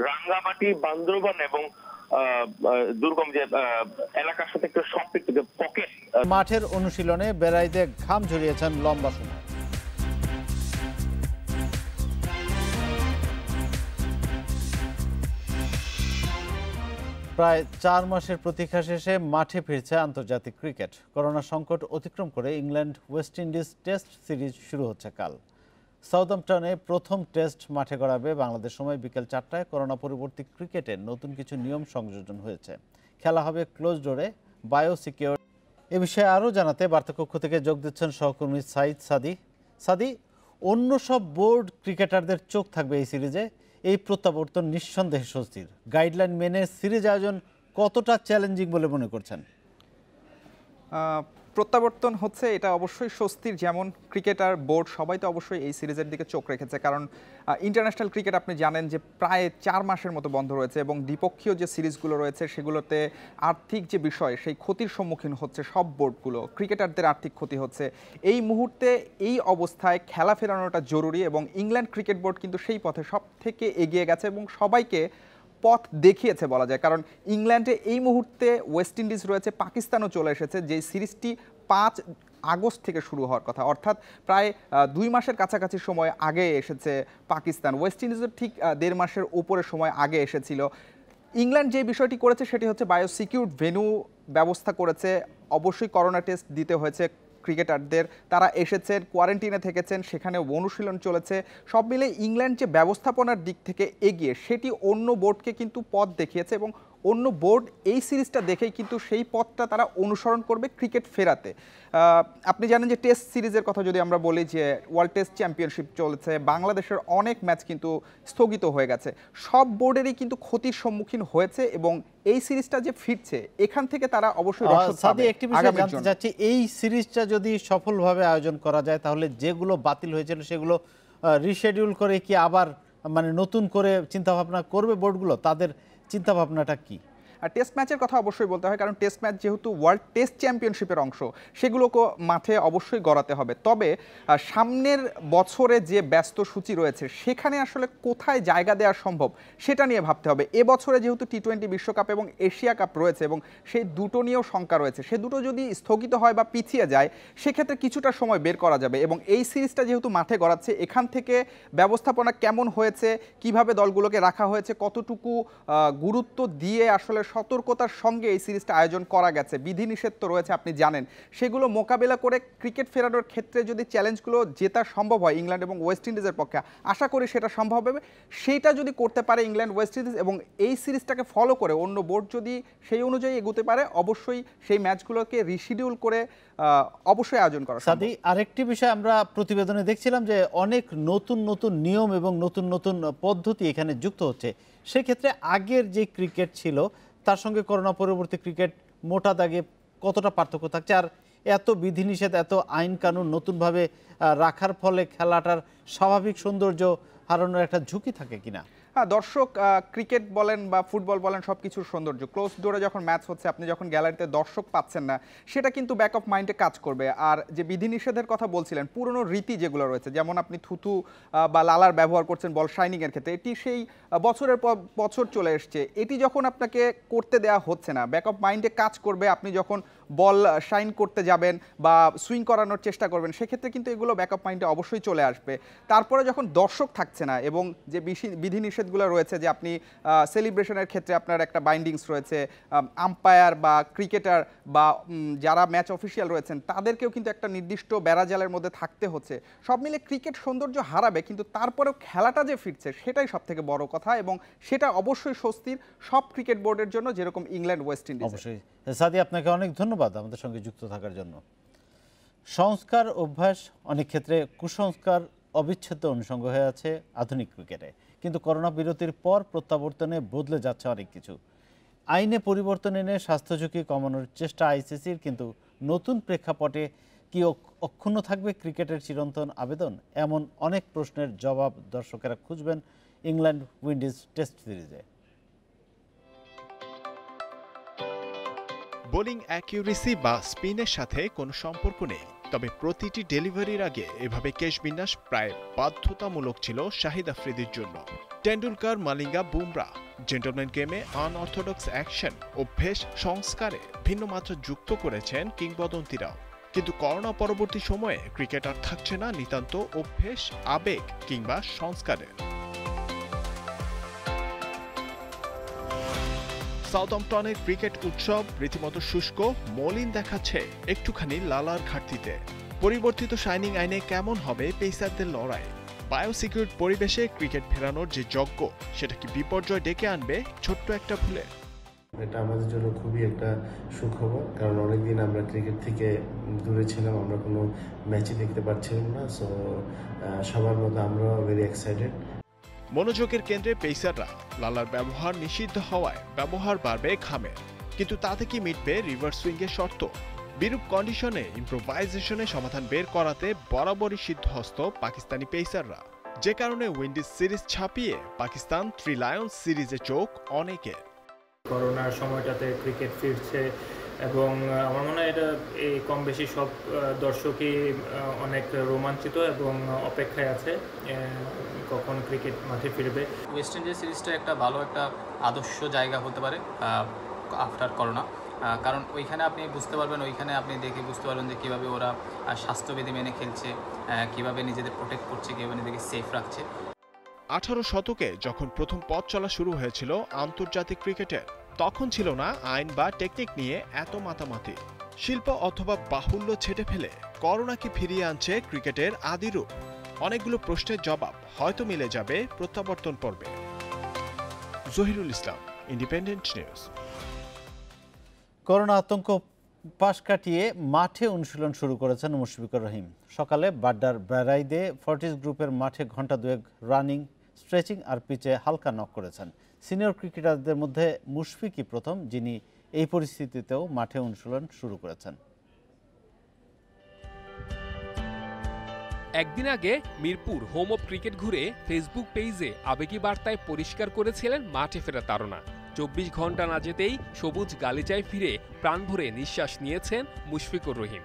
রাঙ্গামাটি বান্দরবান এবং দুর্গম যে এলাকার সাথে একটু সম্পৃক্ত পকেট। মাঠের অনুশীলনে বেড়াইতে ঘাম ঝরিয়েছেন লম্বা সময়। প্রায় 4 মাসের প্রতীক্ষা শেষে মাঠে ফিরছে আন্তর্জাতিক ক্রিকেট। করোনা সংকট অতিক্রম করে England West Indies test series শুরু হচ্ছে কাল। সাউদাম্পটনে প্রথম টেস্ট মাঠে গড়াবে বাংলাদেশ সময় বিকেল 4টায়। করোনা পরবর্তী ক্রিকেটে নতুন কিছু নিয়ম সংযোজন হয়েছে। খেলা হবে ক্লোজ ডোরে, বায়োসিকিউর। এ বিষয়ে আরও জানাতে বার্তাকক্ষ থেকে যোগ দিচ্ছেন সহকর্মী সাইদ সাদি। সাদি, অন্য সব বোর্ড ক্রিকেটারদের চোখ থাকবে এই সিরিজে। এই প্রত্যাবর্তন নিঃসন্দেহে স্বস্তির। গাইডলাইন মেনে সিরিজ আয়োজন কতটা চ্যালেঞ্জিং বলে মনে করছেন? প্রত্যাবর্তন হচ্ছে এটা অবশ্যই স্বস্তির। যেমন ক্রিকেটার বোর্ড সবাই তো অবশ্যই এই সিরিজের দিকে চোখ রেখেছে, কারণ ইন্টারন্যাশনাল ক্রিকেট আপনি জানেন যে প্রায় 4 মাসের মতো বন্ধ রয়েছে এবং দ্বিপক্ষীয় যে সিরিজগুলো রয়েছে সেগুলোতে আর্থিক যে বিষয় সেই ক্ষতির সম্মুখীন হচ্ছে সব বোর্ডগুলো, ক্রিকেটারদের আর্থিক ক্ষতি হচ্ছে। এই মুহূর্তে এই অবস্থায় খেলা ফেরানোটা জরুরি এবং ইংল্যান্ড ক্রিকেট বোর্ড কিন্তু সেই পথে সব থেকে এগিয়ে গেছে এবং সবাইকে পথ দেখিয়েছে বলা যায়। কারণ ইংল্যান্ডে এই মুহূর্তে ওয়েস্ট ইন্ডিজ রয়েছে, পাকিস্তানও চলে এসেছে, যে সিরিজটি 5 আগস্ট থেকে শুরু হওয়ার কথা, অর্থাৎ প্রায় 2 মাসের কাছাকাছি সময় আগে এসেছে পাকিস্তান। ওয়েস্ট ইন্ডিজের ঠিক 1.5 মাসের উপরে সময় আগে এসেছিল। ইংল্যান্ড যে বিষয়টি করেছে সেটি হচ্ছে বায়োসিকিউরড ভেন্যু ব্যবস্থা করেছে। অবশ্যই করোনা টেস্ট দিতে হয়েছে ক্রিকেটারদের, তারা এসেছেন, কোয়ারেন্টিনে থেকেছেন, সেখানে অনুশীলন চলেছে। সব মিলে ইংল্যান্ড যে ব্যবস্থাপনার দিক থেকে এগিয়ে, সেটি অন্য বোর্ডকে কিন্তু পথ দেখিয়েছে এবং অন্য বোর্ড এই সিরিজটা দেখেই কিন্তু সেই পথটা তারা অনুসরণ করবে ক্রিকেট ফেরাতে। আপনি জানেন যে টেস্ট সিরিজের কথা যদি আমরা বলি, যে ওয়ার্ল্ড টেস্ট চ্যাম্পিয়নশিপ চলেছে, বাংলাদেশের অনেক ম্যাচ কিন্তু স্থগিত হয়ে গেছে। সব বোর্ডেরই কিন্তু ক্ষতির সম্মুখীন হয়েছে এবং এই সিরিজটা যে ফিরছে এখান থেকে তারা অবশ্যই রসদ পাবে। একটি বিষয় জানতে চাচ্ছি, এই সিরিজটা যদি সফলভাবে আয়োজন করা যায় তাহলে যেগুলো বাতিল হয়েছিল সেগুলো রিশেডিউল করে কি আবার মানে নতুন করে চিন্তাভাবনা করবে বোর্ডগুলো? তাদের চিন্তাভাবনাটা কি? আর টেস্ট ম্যাচের কথা অবশ্যই বলতে হয়, কারণ টেস্ট ম্যাচ যেহেতু ওয়ার্ল্ড টেস্ট চ্যাম্পিয়নশিপের অংশ, সেগুলোকে মাঠে অবশ্যই গড়াতে হবে। তবে সামনের বছরে যে ব্যস্ত সূচি রয়েছে সেখানে আসলে কোথায় জায়গা দেওয়া সম্ভব সেটা নিয়ে ভাবতে হবে। এবছরে যেহেতু টি-20 বিশ্বকাপ এবং এশিয়া কাপ রয়েছে এবং সেই দুটো নিয়েও শঙ্কা রয়েছে, সে দুটো যদি স্থগিত হয় বা পিছিয়ে যায় সেক্ষেত্রে কিছুটা সময় বের করা যাবে। এবং এই সিরিজটা যেহেতু মাঠে গড়াচ্ছে, এখান থেকে ব্যবস্থাপনা কেমন হয়েছে, কিভাবে দলগুলোকে রাখা হয়েছে, কতটুকু গুরুত্ব দিয়ে আসলে সতর্কতার সঙ্গে এই সিরিজটা আয়োজন করা গেছে, বিধিনিষেধ তো রয়েছে আপনি জানেন, সেগুলো মোকাবেলা করে ক্রিকেট ফেরানোর ক্ষেত্রে যদি চ্যালেঞ্জগুলো জেতা সম্ভব হয় ইংল্যান্ড এবং ওয়েস্ট ইন্ডিজের পক্ষে, আশা করি সেটা সম্ভব হবে। সেইটা যদি করতে পারে ইংল্যান্ড ওয়েস্ট ইন্ডিজ এবং এই সিরিজটাকে ফলো করে অন্য বোর্ড যদি সেই অনুযায়ী এগোতে পারে, অবশ্যই সেই ম্যাচগুলোকে রিশিডিউল করে অবশ্যই আয়োজন করা সম্ভব। সাদি, আরেকটি বিষয় আমরা প্রতিবেদনে দেখছিলাম যে অনেক নতুন নতুন নিয়ম এবং নতুন নতুন পদ্ধতি এখানে যুক্ত হচ্ছে। সেক্ষেত্রে আগের যে ক্রিকেট ছিল তার সঙ্গে করোনা পরবর্তী ক্রিকেট মোটা দাগে কতটা পার্থক্য থাকছে? আর এত বিধিনিষেধ, এত আইন কানুন নতুনভাবে রাখার ফলে খেলাটার স্বাভাবিক সৌন্দর্য হারানোর একটা ঝুঁকি থাকে কিনা? হ্যাঁ, দর্শক ক্রিকেট বলেন বা ফুটবল বলেন সব কিছুর সৌন্দর্য, ক্লোজ ডোরে যখন ম্যাচ হচ্ছে আপনি যখন গ্যালারিতে দর্শক পাচ্ছেন না, সেটা কিন্তু ব্যাক অফ মাইন্ডে কাজ করবে। আর যে বিধিনিষেধের কথা বলছিলেন, পুরনো রীতি যেগুলো রয়েছে, যেমন আপনি থুতু বা লালার ব্যবহার করছেন বল শাইনিংয়ের ক্ষেত্রে, এটি সেই বছরের পর বছর চলে এসছে। এটি যখন আপনাকে করতে দেওয়া হচ্ছে না, ব্যাক অফ মাইন্ডে কাজ করবে। আপনি যখন বল শাইন করতে যাবেন বা সুইং করানোর চেষ্টা করবেন, সেক্ষেত্রে কিন্তু এগুলো ব্যাকআপ মাইন্ডে অবশ্যই চলে আসবে। তারপরে যখন দর্শক থাকছে না এবং যে বিধিনিষেধগুলো রয়েছে, যে আপনি সেলিব্রেশনের ক্ষেত্রে আপনার একটা বাইন্ডিংস রয়েছে, আম্পায়ার বা ক্রিকেটার বা যারা ম্যাচ অফিসিয়াল রয়েছেন তাদেরকেও কিন্তু একটা নির্দিষ্ট বেড়াজালের মধ্যে থাকতে হচ্ছে। সব মিলে ক্রিকেট সৌন্দর্য হারাবে, কিন্তু তারপরেও খেলাটা যে ফিরছে সেটাই সব থেকে বড় কথা, এবং সেটা অবশ্যই স্বস্তির সব ক্রিকেট বোর্ডের জন্য, যেরকম ইংল্যান্ড ওয়েস্ট ইন্ডিজ। অবশ্যই সাদি, আপনাকে অনেক ধন্যবাদ আমাদের সঙ্গে যুক্ত থাকার জন্য। সংস্কার অভ্যাস অনেক ক্ষেত্রে কুসংস্কার অবিচ্ছেদ্য অনুষঙ্গ হয়ে আছে আধুনিক ক্রিকেটে, কিন্তু করোনা বিরতির পর প্রত্যাবর্তনে বদলে যাচ্ছে অনেক কিছু। আইনে পরিবর্তন এনে স্বাস্থ্য ঝুঁকি কমানোর চেষ্টা আইসিসির, কিন্তু নতুন প্রেক্ষাপটে কি অক্ষুণ্ণ থাকবে ক্রিকেটের চিরন্তন আবেদন? এমন অনেক প্রশ্নের জবাব দর্শকেরা খুঁজবেন ইংল্যান্ড উইন্ডিজ টেস্ট সিরিজে। বোলিং অ্যাকিউরেসি বা স্পিনের সাথে কোনো সম্পর্ক নেই, তবে প্রতিটি ডেলিভারির আগে এভাবে কেশ বিন্যাস প্রায় বাধ্যতামূলক ছিল শাহিদ আফ্রিদির জন্য। টেন্ডুলকার, মালিঙ্গা, বুমরা জেন্টলম্যান গেমে আনঅর্থোডক্স অ্যাকশন অভ্যেস সংস্কারে ভিন্ন মাত্রা যুক্ত করেছেন কিংবদন্তিরাও। কিন্তু করোনা পরবর্তী সময়ে ক্রিকেট আর থাকছে না নিতান্ত অভ্যেস, আবেগ কিংবা সংস্কারের। সাউথহ্যাম্পটনের ক্রিকেট উৎসব রীতিমতো শুষ্ক, মলিন দেখাচ্ছে একটুখানি লালার ঘাটতিতে। পরিবর্তিত শাইনিং আইনে কেমন হবে পেসারদের লড়াই? বায়োসিকিউর পরিবেশে ক্রিকেট ফেরানোর যে যজ্ঞ, সেটা কি বিপর্যয় ডেকে আনবে ছোট্ট একটা ভুলে? এটা আমাদের জন্য খুবই একটা সুখবর, কারণ অনেকদিন আমরা ক্রিকেট থেকে দূরে ছিলাম, আমরা কোনো ম্যাচই দেখতে পাচ্ছিলাম না। সো সবার মতো আমরা ভেরি এক্সাইটেড। মনোযোগের কেন্দ্রে পেসাররা। লালার ব্যবহার নিষিদ্ধ হওয়ায় ব্যবহার বাড়বে ঘামের, কিন্তু তাতে কি মিটবে রিভার্স সুইংয়ের শর্ত? বিরূপ কন্ডিশনে ইম্প্রোভাইজেশনে সমাধান বের করাতে বরাবরই সিদ্ধহস্ত পাকিস্তানি পেসাররা, যে কারণে উইন্ডিজ সিরিজ ছাপিয়ে পাকিস্তান 3 লায়ন্স সিরিজে চোখ অনেকের। করোনার সময়টাতে ক্রিকেট ফিরছে এবং আমার মনে হয় এটা এই কম বেশি সব দর্শকই অনেক রোমাঞ্চিত এবং অপেক্ষায় আছে কখন ক্রিকেট মাঠে ফিরবে। ওয়েস্ট ইন্ডিজ সিরিজটা একটা ভালো একটা আদর্শ জায়গা হতে পারে আফটার করোনা, কারণ ওইখানে আপনি বুঝতে পারবেন, ওইখানে আপনি দেখে বুঝতে পারবেন যে কীভাবে ওরা স্বাস্থ্যবিধি মেনে খেলছে, কীভাবে নিজেদের প্রোটেক্ট করছে, কীভাবে নিজেকে সেফ রাখছে। 18 শতকে যখন প্রথম পথ চলা শুরু হয়েছিল আন্তর্জাতিক ক্রিকেটের, তখন ছিল না আইন বা টেকনিক নিয়ে এত মাতামাতি। শিল্প অথবা বাহুল্য ছেটে ফেলে করোনা কি ফিরিয়ে আনছে ক্রিকেটের আদি রূপ? অনেকগুলো প্রশ্নের জবাব হয়তো মিলে যাবে প্রত্যাবর্তন পর্বে। জহিরুল ইসলাম, ইন্ডিপেন্ডেন্ট নিউজ। করোনা আতঙ্ক পাশ কাটিয়ে মাঠে অনুশীলন শুরু করেছেন মুশফিকুর রহিম। সকালে বাড্ডার বেড়াইদে ফর্টিস গ্রুপের মাঠে ঘণ্টা দুয়েক রানিং, স্ট্রেচিং আর পিচে হালকা নক করেছেন। সিনিয়র ক্রিকেটারদের মধ্যে মুশফিকই প্রথম যিনি এই পরিস্থিতিতেও মাঠে অনুশীলন শুরু করেছেন। একদিন আগে মিরপুর হোম অব ক্রিকেট ঘুরে ফেসবুক পেজে আবেগী বার্তায় পরিষ্কার করেছিলেন মাঠে ফেরা তাড়না। 24 ঘন্টা না যেতেই সবুজ গালিচায় ফিরে প্রাণ ভরে নিঃশ্বাস নিয়েছেন মুশফিকুর রহিম।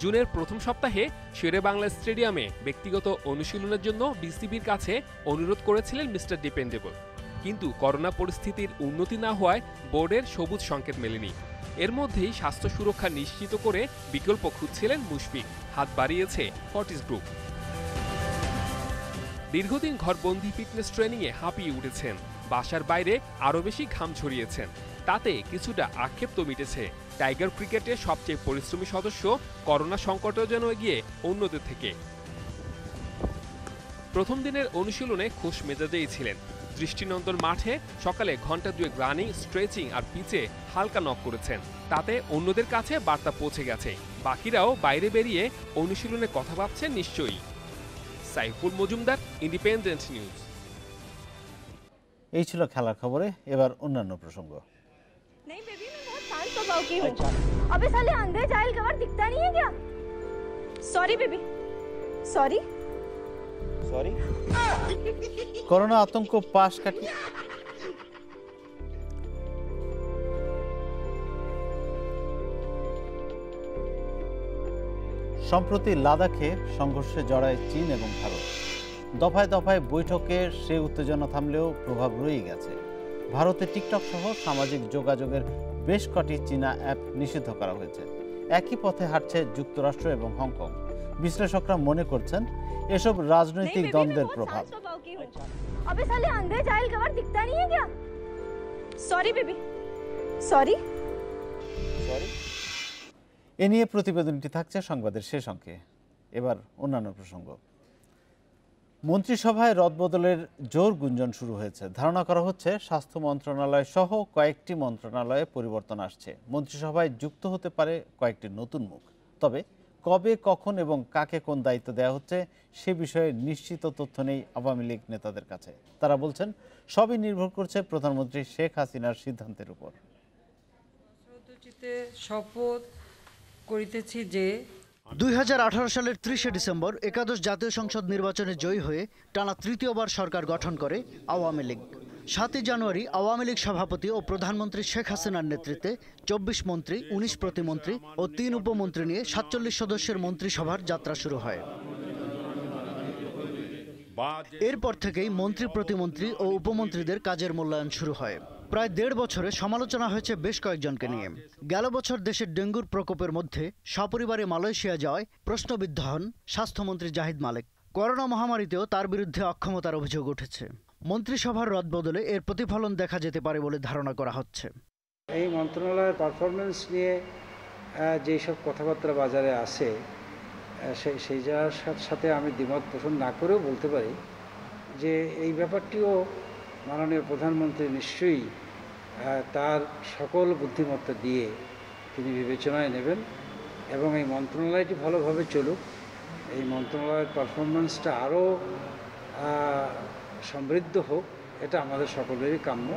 জুনের প্রথম সপ্তাহে শেরে বাংলা স্টেডিয়ামে ব্যক্তিগত অনুশীলনের জন্য বিসিবির কাছে অনুরোধ করেছিলেন মিস্টার ডিপেন্ডেবল, কিন্তু করোনা পরিস্থিতির উন্নতি না হওয়ায় বোর্ডের সবুজ সংকেত মেলেনি। এর মধ্যেই স্বাস্থ্য সুরক্ষা নিশ্চিত করে বিকল্প খুঁজছিলেন মুশফিক। হাত বাড়িয়েছে ফর্টিস গ্রুপ। দীর্ঘদিন ঘরবন্দি ফিটনেস ট্রেনিংয়ে হাঁপিয়ে উঠেছেন, বাসার বাইরে আরও বেশি ঘাম ছড়িয়েছেন, তাতে কিছুটা আক্ষেপ তো মিটেছে। টাইগার ক্রিকেটের সবচেয়ে পরিশ্রমী সদস্য করোনা সংকটও যেন এগিয়ে অন্যদের থেকে। প্রথম দিনের অনুশীলনে খোশ মেজাজেই ছিলেন। দৃষ্টিনন্দন মাঠে সকালে ঘণ্টা দুয়েক রানিং, স্ট্রেচিং আর পিচে হালকা নক করেছেন, তাতে অন্যদের কাছে বার্তা পৌঁছে গেছে। বাকিরাও বাইরে বেরিয়ে অনুশীলনে কথা ভাবছেন নিশ্চয়ই। Saiful Majumdar, independent news. এই ছিল খেলার খবরে, এবার অন্যান্য প্রসঙ্গ। अबे साले अंधे जाहिल गवार दिखता नहीं है क्या? Sorry baby, sorry sorry. Corona আতঙ্ক পাশ কাটিয়ে সম্প্রতি লাদাখে সংঘর্ষে জড়ায় চীন এবং ভারত। দফায় দফায় বৈঠকে সে উত্তেজনা থামলেও প্রভাব রয়ে গেছে। ভারতে টিকটক সহ সামাজিক যোগাযোগের বেশ কটি চীনা অ্যাপ নিষিদ্ধ করা হয়েছে। একই পথে হাঁটছে যুক্তরাষ্ট্র এবং হংকং। বিশ্লেষকরা মনে করছেন এসব রাজনৈতিক দ্বন্দ্বের প্রভাব। अबे साले अंधे जाहिल गवार दिखता नहीं है क्या? Sorry baby, sorry. এ নিয়ে প্রতিবেদনটি থাকছে সংবাদের শেষ অঙ্কে। এবার অন্যান্য প্রসঙ্গ। মন্ত্রিসভায় রদবদলের জোর গুঞ্জন শুরু হয়েছে। ধারণা করা হচ্ছে স্বাস্থ্য মন্ত্রণালয় সহ কয়েকটি মন্ত্রণালয়ে পরিবর্তন আসছে। মন্ত্রিসভায় যুক্ত হতে পারে কয়েকটি নতুন মুখ। তবে কবে, কখন এবং কাকে কোন দায়িত্ব দেওয়া হচ্ছে সে বিষয়ে নিশ্চিত তথ্য নেই আওয়ামী লীগ নেতাদের কাছে। তারা বলছেন সবই নির্ভর করছে প্রধানমন্ত্রী শেখ হাসিনার সিদ্ধান্তের উপর। শপথ করিতেছি যে 2018 সালের 30 ডিসেম্বর একাদশ জাতীয় সংসদ নির্বাচনে জয়ী হয়ে টানা তৃতীয়বার সরকার গঠন করে আওয়ামী লীগ। 7 জানুয়ারি আওয়ামী লীগ সভাপতি ও প্রধানমন্ত্রী শেখ হাসিনার নেতৃত্বে 24 মন্ত্রী, 19 প্রতিমন্ত্রী ও 3 উপমন্ত্রী নিয়ে 47 সদস্যের মন্ত্রিসভার যাত্রা শুরু হয়। এরপর থেকেই মন্ত্রী, প্রতিমন্ত্রী ও উপমন্ত্রীদের কাজের মূল্যায়ন শুরু হয়। প্রায় 1.5 বছরে সমালোচনা হয়েছে বেশ কয়েকজনকে নিয়ে। গেল বছর দেশের ডেঙ্গুর প্রকোপের মধ্যে সপরিবারে মালয়েশিয়া যাওয়ায় প্রশ্নবিদ্ধ হন স্বাস্থ্যমন্ত্রী জাহিদ মালেক। করোনা মহামারীতেও তার বিরুদ্ধে অক্ষমতার অভিযোগ উঠেছে। মন্ত্রিসভার রদবদলে এর প্রতিফলন দেখা যেতে পারে বলে ধারণা করা হচ্ছে। এই মন্ত্রণালয়ের পারফরমেন্স নিয়ে যেসব কথাবার্তা বাজারে আসে সেই যার সাথে আমি দ্বিমত পোষণ না করেও বলতে পারি যে এই ব্যাপারটিও মাননীয় প্রধানমন্ত্রী নিশ্চয়ই তার সকল বুদ্ধিমত্তা দিয়ে তিনি বিবেচনায় নেবেন এবং এই মন্ত্রণালয়টি ভালোভাবে চলুক, এই মন্ত্রণালয়ের পারফরমেন্সটা আরও সমৃদ্ধ হোক, এটা আমাদের সকলেরই কাম্য।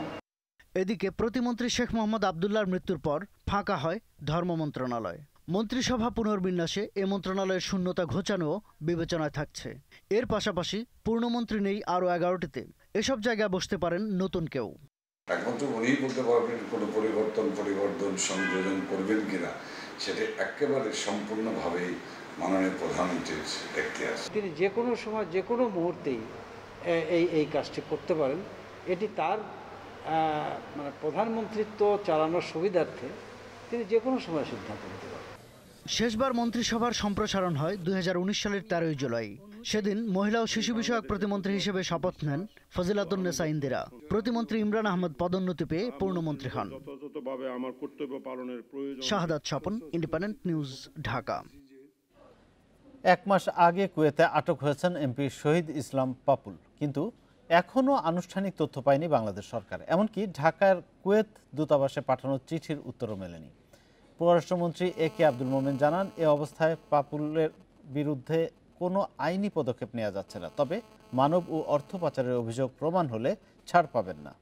এদিকে প্রতিমন্ত্রী শেখ মোহাম্মদ আবদুল্লাহর মৃত্যুর পর ফাঁকা হয় ধর্ম মন্ত্রণালয়। মন্ত্রিসভা পুনর্বিন্যাসে এ মন্ত্রণালয়ের শূন্যতা ঘোচানোও বিবেচনায় থাকছে। এর পাশাপাশি পূর্ণমন্ত্রী নেই আরও 11টিতে। এসব জায়গায় বসতে পারেন নতুন কেউ। একমাত্র উনিই বলতে পারবেন কোনো পরিবর্তন সংযোজন করবেন কিনা, সেটা একেবারে সম্পূর্ণভাবেই মাননীয় প্রধানমন্ত্রীর এখতিয়ার। তিনি যে কোনো সময় যে কোনো মুহূর্তেই এই কাজটি করতে পারেন। এটি তার মানে প্রধানমন্ত্রিত্ব চালানোর সুবিধার্থে তিনি যে কোনো সময় সিদ্ধান্ত নিতে পারেন। শেষবার মন্ত্রিসভার সম্প্রসারণ হয় 2019 সালের 13 জুলাই। সেদিন মহিলা ও শিশু বিষয়ক প্রতিমন্ত্রী হিসেবে শপথ নেন ফজিলাতুন্নেসা ইন্দিরা। প্রতিমন্ত্রী ইমরান আহমদ পদোন্নতি পেয়ে পূর্ণমন্ত্রী হন। শাহাদাত স্বপন, ইন্ডিপেন্ডেন্ট নিউজ, ঢাকা। 1 মাস আগে কুয়েতে আটক হয়েছেন এমপি শহীদ ইসলাম পাপুল, কিন্তু এখনও আনুষ্ঠানিক তথ্য পায়নি বাংলাদেশ সরকার। এমনকি ঢাকার কুয়েত দূতাবাসে পাঠানো চিঠির উত্তরও মেলেনি। পররাষ্ট্রমন্ত্রী একে আব্দুল মোমেন জানান, এ অবস্থায় পাপুলের বিরুদ্ধে কোনো আইনি পদক্ষেপ নেওয়া যাচ্ছে না, তবে মানব ও অর্থ পাচারের অভিযোগ প্রমাণ হলে ছাড় পাবেন না।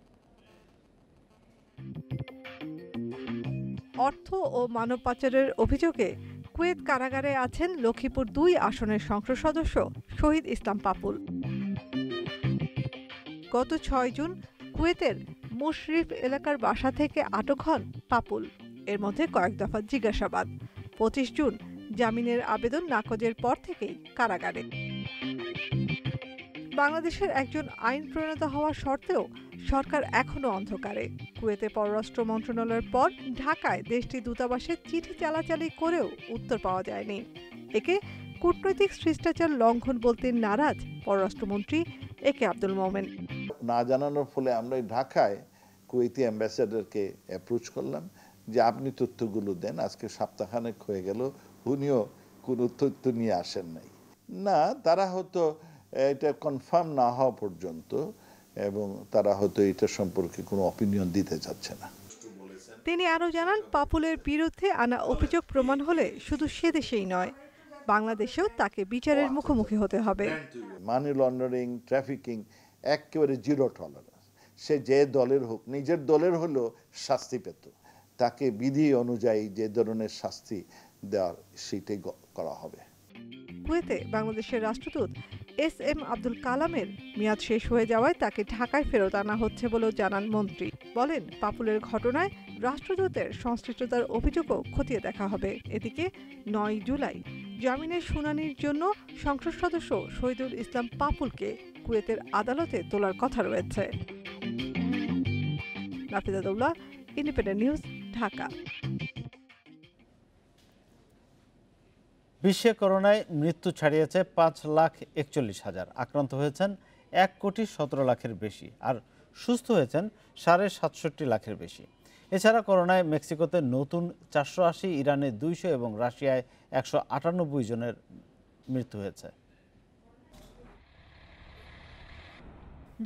অর্থ ও মানব পাচারের অভিযোগে কুয়েত কারাগারে আছেন লক্ষ্মীপুর 2 আসনের সংসদ সদস্য শহীদ ইসলাম পাপুল। গত 6 জুন কুয়েতের মুশরিফ এলাকার বাসা থেকে আটক হন পাপুল। এর মধ্যে কয়েক দফা জিজ্ঞাসাবাদ। 25 জুন জামিনের আবেদন নাকচের পর থেকেই কারাগারে। বাংলাদেশের একজন আইন প্রণেতা হওয়ার সত্ত্বেও সরকার এখনো অন্ধকারে। কুয়েতে পররাষ্ট্র মন্ত্রণালয়ের পর ঢাকায় দেশটির দূতাবাসে চিঠি চালাচালি করেও উত্তর পাওয়া যায়নি। একে কূটনৈতিক শিষ্টাচার লঙ্ঘন বলতে নারাজ পররাষ্ট্রমন্ত্রী একে আব্দুল মোমেন। না জানানোর ফলে আমরা ঢাকায় কুয়েতি অ্যাম্বাসেডারকে অ্যাপ্রোচ করলাম যে আপনি তথ্যগুলো দেন। আজকে সপ্তাহখানেক হয়ে গেল, উনিও কোনো তথ্য নিয়ে আসেন নাই। না, তারা হয়তো এটা কনফার্ম না হওয়া পর্যন্ত এবং তারা হয়তো এটা সম্পর্কে কোনো অপিনিয়ন দিতে চাচ্ছে না। তিনি আরও জানান, পাপুলের বিরুদ্ধে আনা অভিযোগ প্রমাণ হলে শুধু সে দেশেই নয়, বাংলাদেশেও তাকে বিচারের মুখোমুখি হতে হবে। মানি লন্ডারিং, ট্রাফিকিং একেবারে জিরো টলারেন্স। সে যে দলের হোক, নিজের দলের হলেও শাস্তি পেত। তাকে বিধি অনুযায়ী যে ধরনের শাস্তি দেওয়ার সেটাই করা হবে। কুয়েতে বাংলাদেশের রাষ্ট্রদূত এস.এম. আব্দুল কালামের মেয়াদ শেষ হয়ে যাওয়ায় তাকে ঢাকায় ফেরত আনা হচ্ছে বলেও জানান মন্ত্রী। বলেন, পাপুলের ঘটনায় রাষ্ট্রদূতের সংশ্লিষ্টতার অভিযোগও খতিয়ে দেখা হবে। এদিকে 9 জুলাই জামিনের শুনানির জন্য সংসদ সদস্য শহীদুল ইসলাম পাপুলকে কুয়েতের আদালতে তোলার কথা রয়েছে। Nafiza Daula, independent News, Dhaka. বিশ্বে করোনায় মৃত্যু ছাড়িয়েছে 5,41,000, আক্রান্ত হয়েছেন 1,17,00,000-এর বেশি, আর সুস্থ হয়েছেন 67.5 লাখের বেশি। এছাড়া করোনায় মেক্সিকোতে নতুন 480, ইরানে 200 এবং রাশিয়ায় 198 জনের মৃত্যু হয়েছে।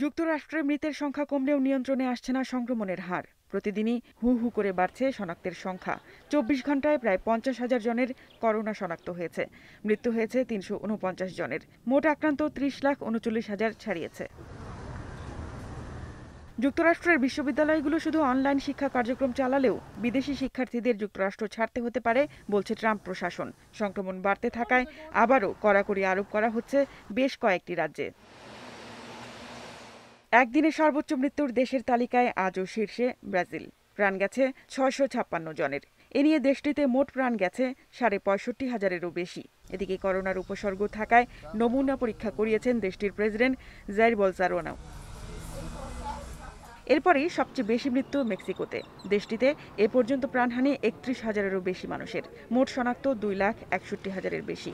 যুক্তরাষ্ট্রে মৃতের সংখ্যা কমলেও নিয়ন্ত্রণে আসছে না সংক্রমণের হার। প্রতিদিনই হু হু করে বাড়ছে শনাক্তের সংখ্যা। 24 ঘন্টায় প্রায় 50,000 জনের করোনা শনাক্ত হয়েছে। মৃত্যু হয়েছে 349 জনের। মোট আক্রান্ত 30,39,000 ছাড়িয়েছে। যুক্তরাষ্ট্রের বিশ্ববিদ্যালয়গুলো শুধু অনলাইন শিক্ষা কার্যক্রম চালালেও বিদেশি শিক্ষার্থীদের যুক্তরাষ্ট্র ছাড়তে হতে পারে বলছে ট্রাম্প প্রশাসন। সংক্রমণ বাড়তে থাকায় আবারও কড়াকড়ি আরোপ করা হচ্ছে বেশ কয়েকটি রাজ্যে। একদিনে সর্বোচ্চ মৃত্যুর দেশের তালিকায় আজও শীর্ষে ব্রাজিল। প্রাণ গেছে 656 জনের। এ নিয়ে দেশটিতে মোট প্রাণ গেছে 65,500-এরও বেশি। এদিকে করোনার উপসর্গ থাকায় নমুনা পরীক্ষা করিয়েছেন দেশটির প্রেসিডেন্ট জাইর বলসোনারো। এরপরেই সবচেয়ে বেশি মৃত্যু মেক্সিকোতে। দেশটিতে এ পর্যন্ত প্রাণহানি 31,000-এরও বেশি মানুষের। মোট শনাক্ত 2,61,000-এর বেশি।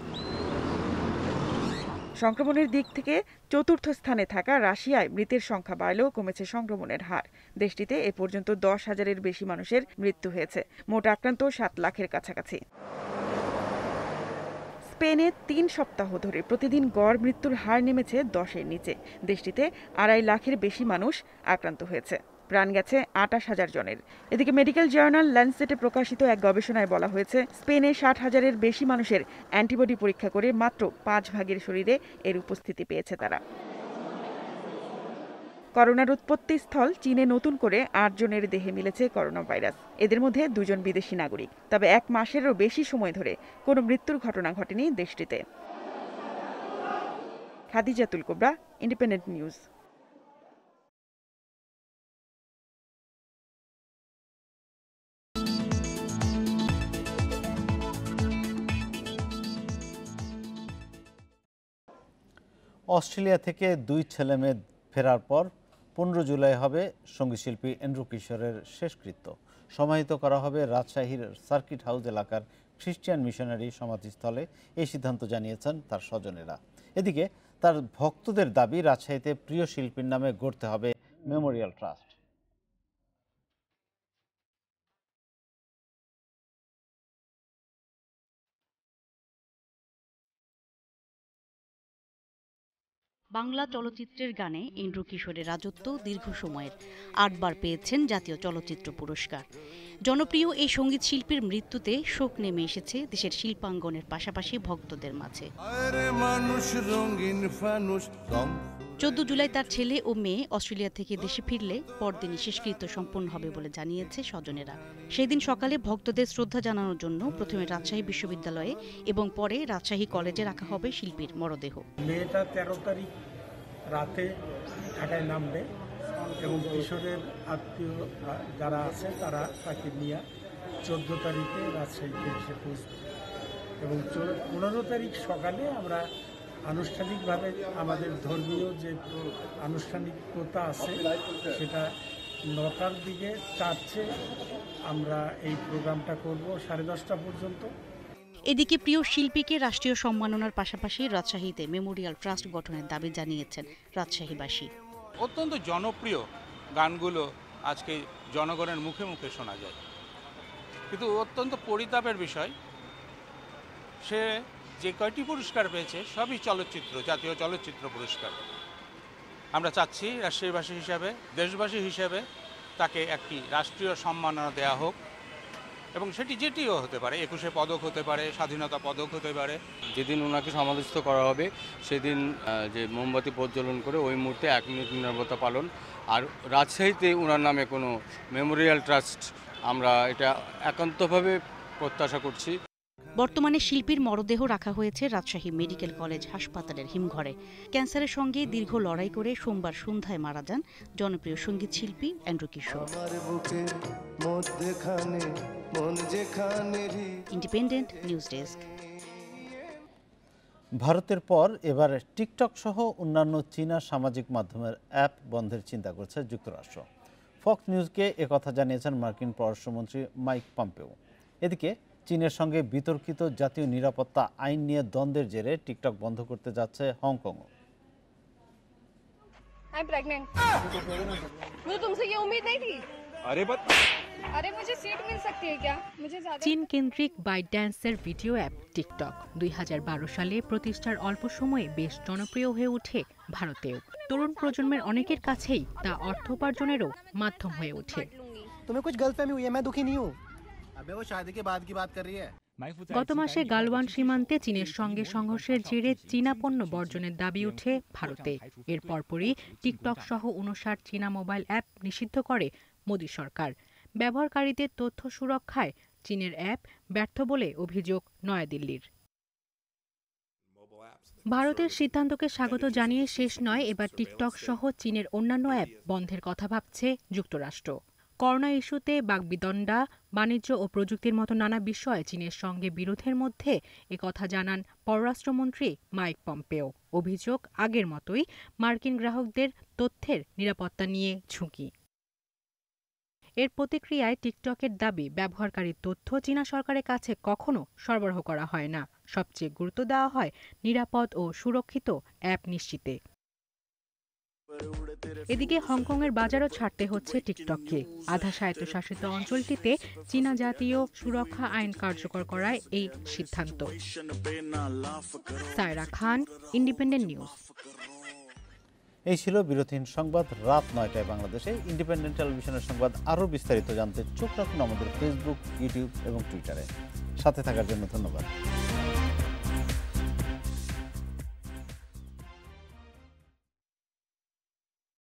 সংক্রমণের দিক থেকে চতুর্থ স্থানে থাকা রাশিয়ায় মৃতের সংখ্যা বাড়লেও কমেছে সংক্রমণের হার। দেশটিতে এ পর্যন্ত 10,000-এর বেশি মানুষের মৃত্যু হয়েছে। মোট আক্রান্ত 7 লাখের কাছাকাছি। স্পেনে 3 সপ্তাহ ধরে প্রতিদিন গড় মৃত্যুর হার নেমেছে 10-এর নিচে। দেশটিতে 2.5 লাখের বেশি মানুষ আক্রান্ত হয়েছে। প্রাণ গেছে 28,000 জনের। এদিকে মেডিকেল জার্নাল ল্যান্সেটে প্রকাশিত এক গবেষণায় বলা হয়েছে, স্পেনে 60,000-এর বেশি মানুষের অ্যান্টিবডি পরীক্ষা করে মাত্র 5 ভাগের শরীরে এর উপস্থিতি পেয়েছে তারা। করোনার উৎপত্তি স্থল চীনে নতুন করে 8 জনের দেহে মিলেছে করোনা ভাইরাস। এদের মধ্যে 2 জন বিদেশি নাগরিক। তবে 1 মাসেরও বেশি সময় ধরে কোনো মৃত্যুর ঘটনা ঘটেনি দেশটিতে। খাদিজাতুল কুবরা, ইন্ডিপেন্ডেন্ট নিউজ। অস্ট্রেলিয়া থেকে 2 ছেলে মেয়ে ফেরার পর 15 জুলাই হবে সঙ্গীতশিল্পী এন্ড্রু কিশোরের শেষকৃত্য। সমাহিত করা হবে রাজশাহীর সার্কিট হাউস এলাকার খ্রিস্টান মিশনারি সমাধিস্থলে। এই সিদ্ধান্ত জানিয়েছেন তার স্বজনেরা। এদিকে তার ভক্তদের দাবি, রাজশাহীতে প্রিয় শিল্পীর নামে গড়তে হবে মেমোরিয়াল ট্রাস্ট। বাংলা চলচ্চিত্রের গানে এন্ড্রু কিশোরের রাজত্ব দীর্ঘ সময়ের। 8 বার পেয়েছেন জাতীয় চলচ্চিত্র পুরস্কার। জনপ্রিয় এই সঙ্গীত শিল্পীর মৃত্যুতে শোক নেমে এসেছে দেশের শিল্পাঙ্গনের পাশাপাশি ভক্তদের মাঝে। 14 জুলাই তার ছেলে ও মেয়ে অস্ট্রেলিয়া থেকে দেশে ফিরলে পরদিনই শেষকৃত্য সম্পন্ন হবে বলে জানিয়েছে স্বজনেরা। সেদিন সকালে ভক্তদের শ্রদ্ধা জানানোর জন্য প্রথমে রাজশাহী বিশ্ববিদ্যালয়ে এবং পরে রাজশাহী কলেজে রাখা হবে শিল্পীর মরদেহ। মেয়েটা 13 তারিখ রাতে ঢাকায় নামবে এবং কিশোরের আত্মীয় যারা আছে তারা তাকে নিয়ে 14 তারিখে রাজশাহীতে এসে পৌঁছবে এবং 15 তারিখ সকালে আমরা আনুষ্ঠানিকভাবে আমাদের ধর্মীয় যে আনুষ্ঠানিকতা আছে সেটা 9টার দিকে চার্চে আমরা এই প্রোগ্রামটা করব 10:30 পর্যন্ত। এদিকে প্রিয় শিল্পীকে রাষ্ট্রীয় সম্মাননার পাশাপাশি রাজশাহীতে মেমোরিয়াল ট্রাস্ট গঠনের দাবি জানিয়েছেন রাজশাহীবাসী। অত্যন্ত জনপ্রিয় গানগুলো আজকে জনগণের মুখে মুখে শোনা যায়, কিন্তু অত্যন্ত পরিতাপের বিষয় সে যে কয়টি পুরস্কার পেয়েছে সবই চলচ্চিত্র, জাতীয় চলচ্চিত্র পুরস্কার। আমরা চাচ্ছি রাজশাহীবাসী হিসাবে, দেশবাসী হিসাবে তাকে একটি রাষ্ট্রীয় সম্মাননা দেয়া হোক এবং সেটি যেটিও হতে পারে, 21শে পদক হতে পারে, স্বাধীনতা পদক হতে পারে। যেদিন ওনাকে সমাধিস্থ করা হবে সেদিন যে মোমবাতি প্রজ্বলন করে ওই মুহূর্তে 1 মিনিট নীরবতা পালন। আর রাজশাহীতে ওনার নামে কোনো মেমোরিয়াল ট্রাস্ট আমরা এটা একান্তভাবে প্রত্যাশা করছি। বর্তমানে শিল্পীর মরদেহ রাখা হয়েছে রাজশাহী মেডিকেল কলেজ হাসপাতালের হিমঘরে। ক্যান্সারের সঙ্গে দীর্ঘ লড়াই করে সোমবার সন্ধ্যায় মারা যান জনপ্রিয় সঙ্গীত শিল্পী Andrew Kishore. Independent News desk. ভারতের পর এবার টিকটক সহ অন্যান্য চীনা সামাজিক মাধ্যমের অ্যাপ বন্ধের চিন্তা করছে যুক্তরাষ্ট্র। ফক্স নিউজকে একথা জানিয়েছেন মার্কিন পররাষ্ট্রমন্ত্রী মাইক পম্পেও। এদিকে চীনের সঙ্গে বিতর্কিত জাতীয় নিরাপত্তা আইন নিয়ে দ্বন্দ্বের জেরে টিকটক বন্ধ করতে যাচ্ছে হংকংও। I'm pregnant. मुझे तुमसे ये उम्मीद नहीं थी। अरे मुझे सीट मिल सकती है क्या? मुझे ज़्यादा চীন কেন্দ্রিক বাইট ড্যান্সের ভিডিও অ্যাপ টিকটক 2012 সালে প্রতিষ্ঠার অল্প সময়ে বেশ জনপ্রিয় হয়ে ওঠে ভারতেও। তরুণ প্রজন্মের অনেকের কাছেই তা অর্থ উপার্জনেরও মাধ্যম হয়ে ওঠে। तुम्हें कुछ गलतफहमी हुई है, मैं दुखी नहीं हूँ। अबे वो शादी के बाद की बात कर रही है। গত মাসে গালওয়ান সীমান্তে চীনের সঙ্গে সংঘর্ষের জেরে চীনা পণ্য বর্জনের দাবি ওঠে ভারতে। এর পরপরই টিকটক সহ 59 চীনা মোবাইল অ্যাপ নিষিদ্ধ করে মোদী সরকার। ব্যবহারকারীদের তথ্য সুরক্ষায় চীনের অ্যাপ ব্যর্থ বলে অভিযোগ নয়াদিল্লির। ভারতের সিদ্ধান্তকে স্বাগত জানিয়ে শেষ নয়, এবার টিকটক সহ চীনের অন্যান্য অ্যাপ বন্ধের কথা ভাবছে যুক্তরাষ্ট্র। করোনা ইস্যুতে বাগবিতণ্ডা, বাণিজ্য ও প্রযুক্তির মতো নানা বিষয়ে চীনের সঙ্গে বিরোধের মধ্যে একথা জানান পররাষ্ট্রমন্ত্রী মাইক পম্পেও। অভিযোগ আগের মতোই মার্কিন গ্রাহকদের তথ্যের নিরাপত্তা নিয়ে ঝুঁকি। এর প্রতিক্রিয়ায় টিকটকের দাবি, ব্যবহারকারীর তথ্য চীনা সরকারের কাছে কখনো সরবরাহ করা হয় না। সবচেয়ে গুরুত্ব দেওয়া হয় নিরাপদ ও সুরক্ষিত অ্যাপ নিশ্চিতে। এদিকে হংকংয়ের বাজারও ছাড়তে হচ্ছে টিকটককে। আধা স্বায়ত্তশাসিত অঞ্চলটিতে চীনা জাতীয় সুরক্ষা আইন কার্যকর করায় এই সিদ্ধান্ত। সায়রা খান, ইন্ডিপেন্ডেন্ট নিউজ। এই ছিল বিরতিহীন সংবাদ রাত 9টায় বাংলাদেশে। ইন্ডিপেন্ডেন্ট টেলিভিশনের সংবাদ আরও বিস্তারিত জানতে চোখ রাখুন আমাদের ফেসবুক, ইউটিউব এবং টুইটারে। সাথে থাকার জন্য ধন্যবাদ।